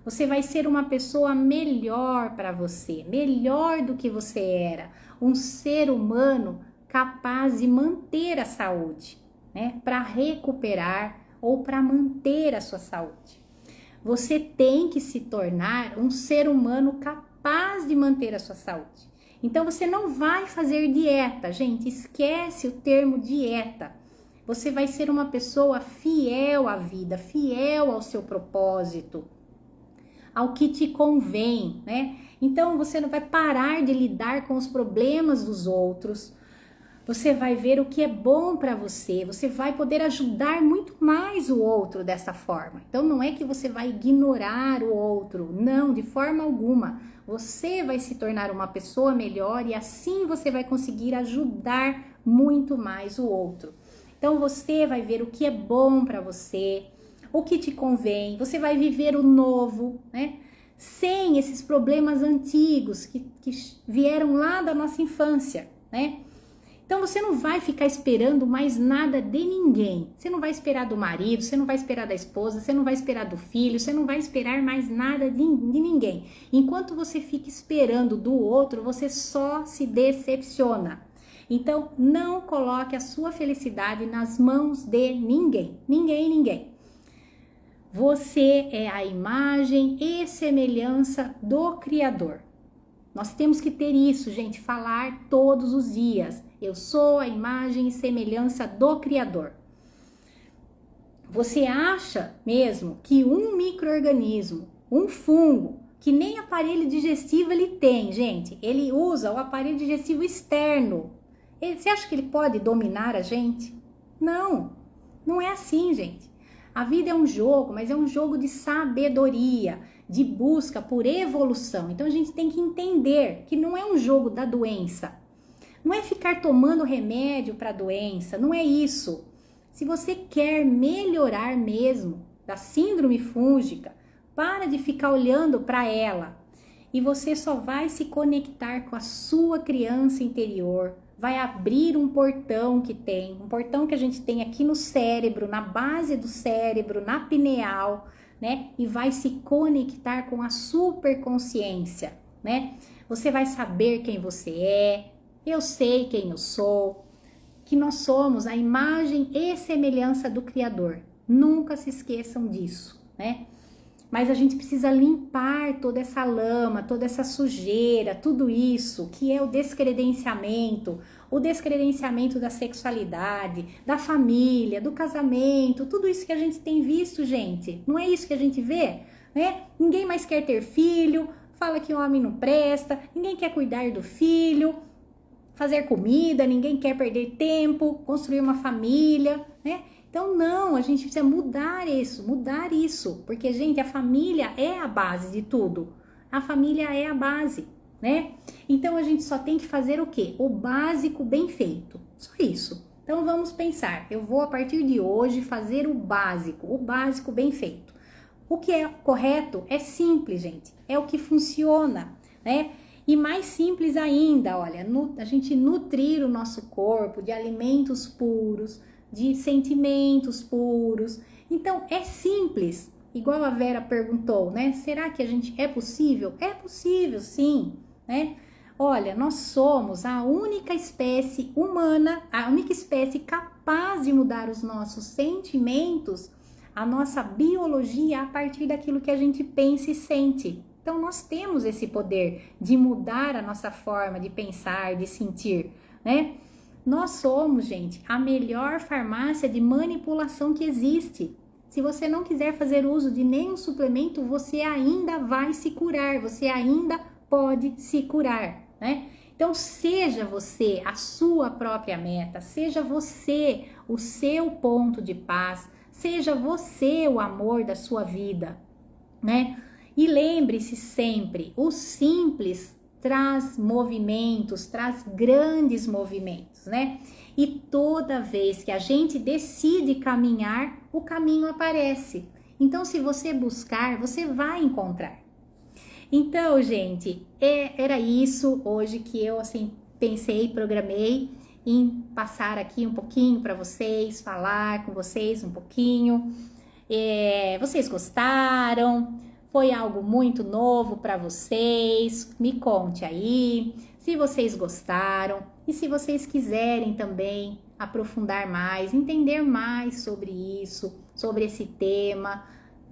Você vai ser uma pessoa melhor para você, melhor do que você era, um ser humano capaz de manter a saúde, né? Para recuperar ou para manter a sua saúde. Você tem que se tornar um ser humano capaz de manter a sua saúde. Então você não vai fazer dieta, gente, esquece o termo dieta. Você vai ser uma pessoa fiel à vida, fiel ao seu propósito, ao que te convém, né? Então você não vai parar de lidar com os problemas dos outros. Você vai ver o que é bom para você, você vai poder ajudar muito mais o outro dessa forma. Então não é que você vai ignorar o outro, não, de forma alguma. Você vai se tornar uma pessoa melhor e assim você vai conseguir ajudar muito mais o outro. Então você vai ver o que é bom para você, o que te convém, você vai viver o novo, né? Sem esses problemas antigos que vieram lá da nossa infância, né? Então você não vai ficar esperando mais nada de ninguém. Você não vai esperar do marido, você não vai esperar da esposa, você não vai esperar do filho, você não vai esperar mais nada de ninguém. Enquanto você fica esperando do outro, você só se decepciona. Então não coloque a sua felicidade nas mãos de ninguém. Ninguém. Você é a imagem e semelhança do Criador. Nós temos que ter isso, gente, falar todos os dias. Eu sou a imagem e semelhança do Criador. Você acha mesmo que um micro-organismo, um fungo, que nem aparelho digestivo ele tem, gente, ele usa o aparelho digestivo externo. Você acha que ele pode dominar a gente? Não, não é assim, gente. A vida é um jogo, mas é um jogo de sabedoria, de busca por evolução. Então a gente tem que entender que não é um jogo da doença. Não é ficar tomando remédio para a doença, não é isso. Se você quer melhorar mesmo da síndrome fúngica, para de ficar olhando para ela. E você só vai se conectar com a sua criança interior, vai abrir um portão um portão que a gente tem aqui no cérebro, na base do cérebro, na pineal, né? E vai se conectar com a superconsciência, né? Você vai saber quem você é, eu sei quem eu sou, que nós somos a imagem e semelhança do Criador. Nunca se esqueçam disso, né? Mas a gente precisa limpar toda essa lama, toda essa sujeira, tudo isso que é o descredenciamento da sexualidade, da família, do casamento, tudo isso que a gente tem visto, gente. Não é isso que a gente vê, né? Ninguém mais quer ter filho, fala que o homem não presta, ninguém quer cuidar do filho, fazer comida, ninguém quer perder tempo, construir uma família, né? Então, não, a gente precisa mudar isso, porque, gente, a família é a base de tudo. A família é a base, né? Então, a gente só tem que fazer o quê? O básico bem feito, só isso. Então, Então vamos pensar, eu vou a partir de hoje fazer o básico bem feito. O que é correto é simples, gente, é o que funciona, né? E mais simples ainda, olha, a gente nutrir o nosso corpo de alimentos puros, de sentimentos puros. Então é simples, igual a Vera perguntou, né? Será que é possível? É possível, sim, né? Olha, nós somos a única espécie humana, a única espécie capaz de mudar os nossos sentimentos, a nossa biologia a partir daquilo que a gente pensa e sente. Então, nós temos esse poder de mudar a nossa forma de pensar, de sentir, né? Nós somos, gente, a melhor farmácia de manipulação que existe. Se você não quiser fazer uso de nenhum suplemento, você ainda vai se curar, você ainda pode se curar, né? Então, seja você a sua própria meta, seja você o seu ponto de paz, seja você o amor da sua vida, né? E lembre-se sempre, o simples traz movimentos, traz grandes movimentos, né? E toda vez que a gente decide caminhar, o caminho aparece. Então, se você buscar, você vai encontrar. Então, gente, era isso hoje que eu assim pensei, programei em passar aqui um pouquinho para vocês, falar com vocês um pouquinho. Vocês gostaram? Foi algo muito novo para vocês? Me conte aí se vocês gostaram e se vocês quiserem também aprofundar mais, entender mais sobre isso, sobre esse tema.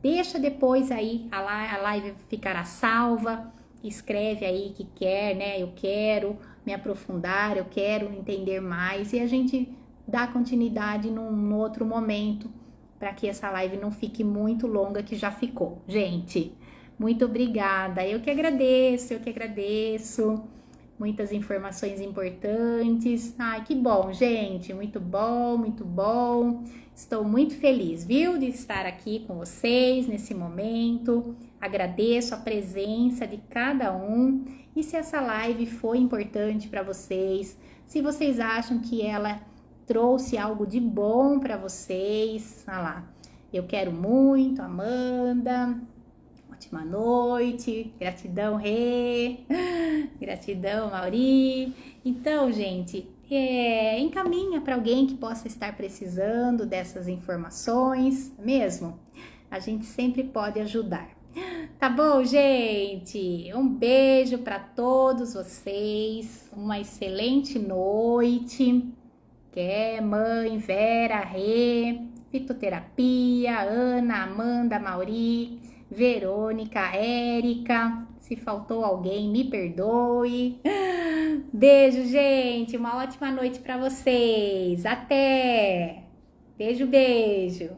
Deixa depois aí, a live ficará salva, escreve aí que quer, né? Eu quero me aprofundar, eu quero entender mais e a gente dá continuidade num outro momento para que essa live não fique muito longa, que já ficou. Gente, muito obrigada, eu que agradeço. Muitas informações importantes. Ai, que bom, gente, muito bom, muito bom. Estou muito feliz, viu, de estar aqui com vocês nesse momento. Agradeço a presença de cada um. E se essa live foi importante para vocês, se vocês acham que ela trouxe algo de bom para vocês, olha lá. Eu quero muito, Amanda. Ótima noite, gratidão, Rê, gratidão, Mauri. Então, gente, encaminha para alguém que possa estar precisando dessas informações, mesmo? A gente sempre pode ajudar. Tá bom, gente? Um beijo para todos vocês, uma excelente noite. Mãe, Vera, Rê, fitoterapia, Ana, Amanda, Mauri, Verônica, Érica, se faltou alguém, me perdoe. Beijo, gente, uma ótima noite para vocês. Até! Beijo, beijo.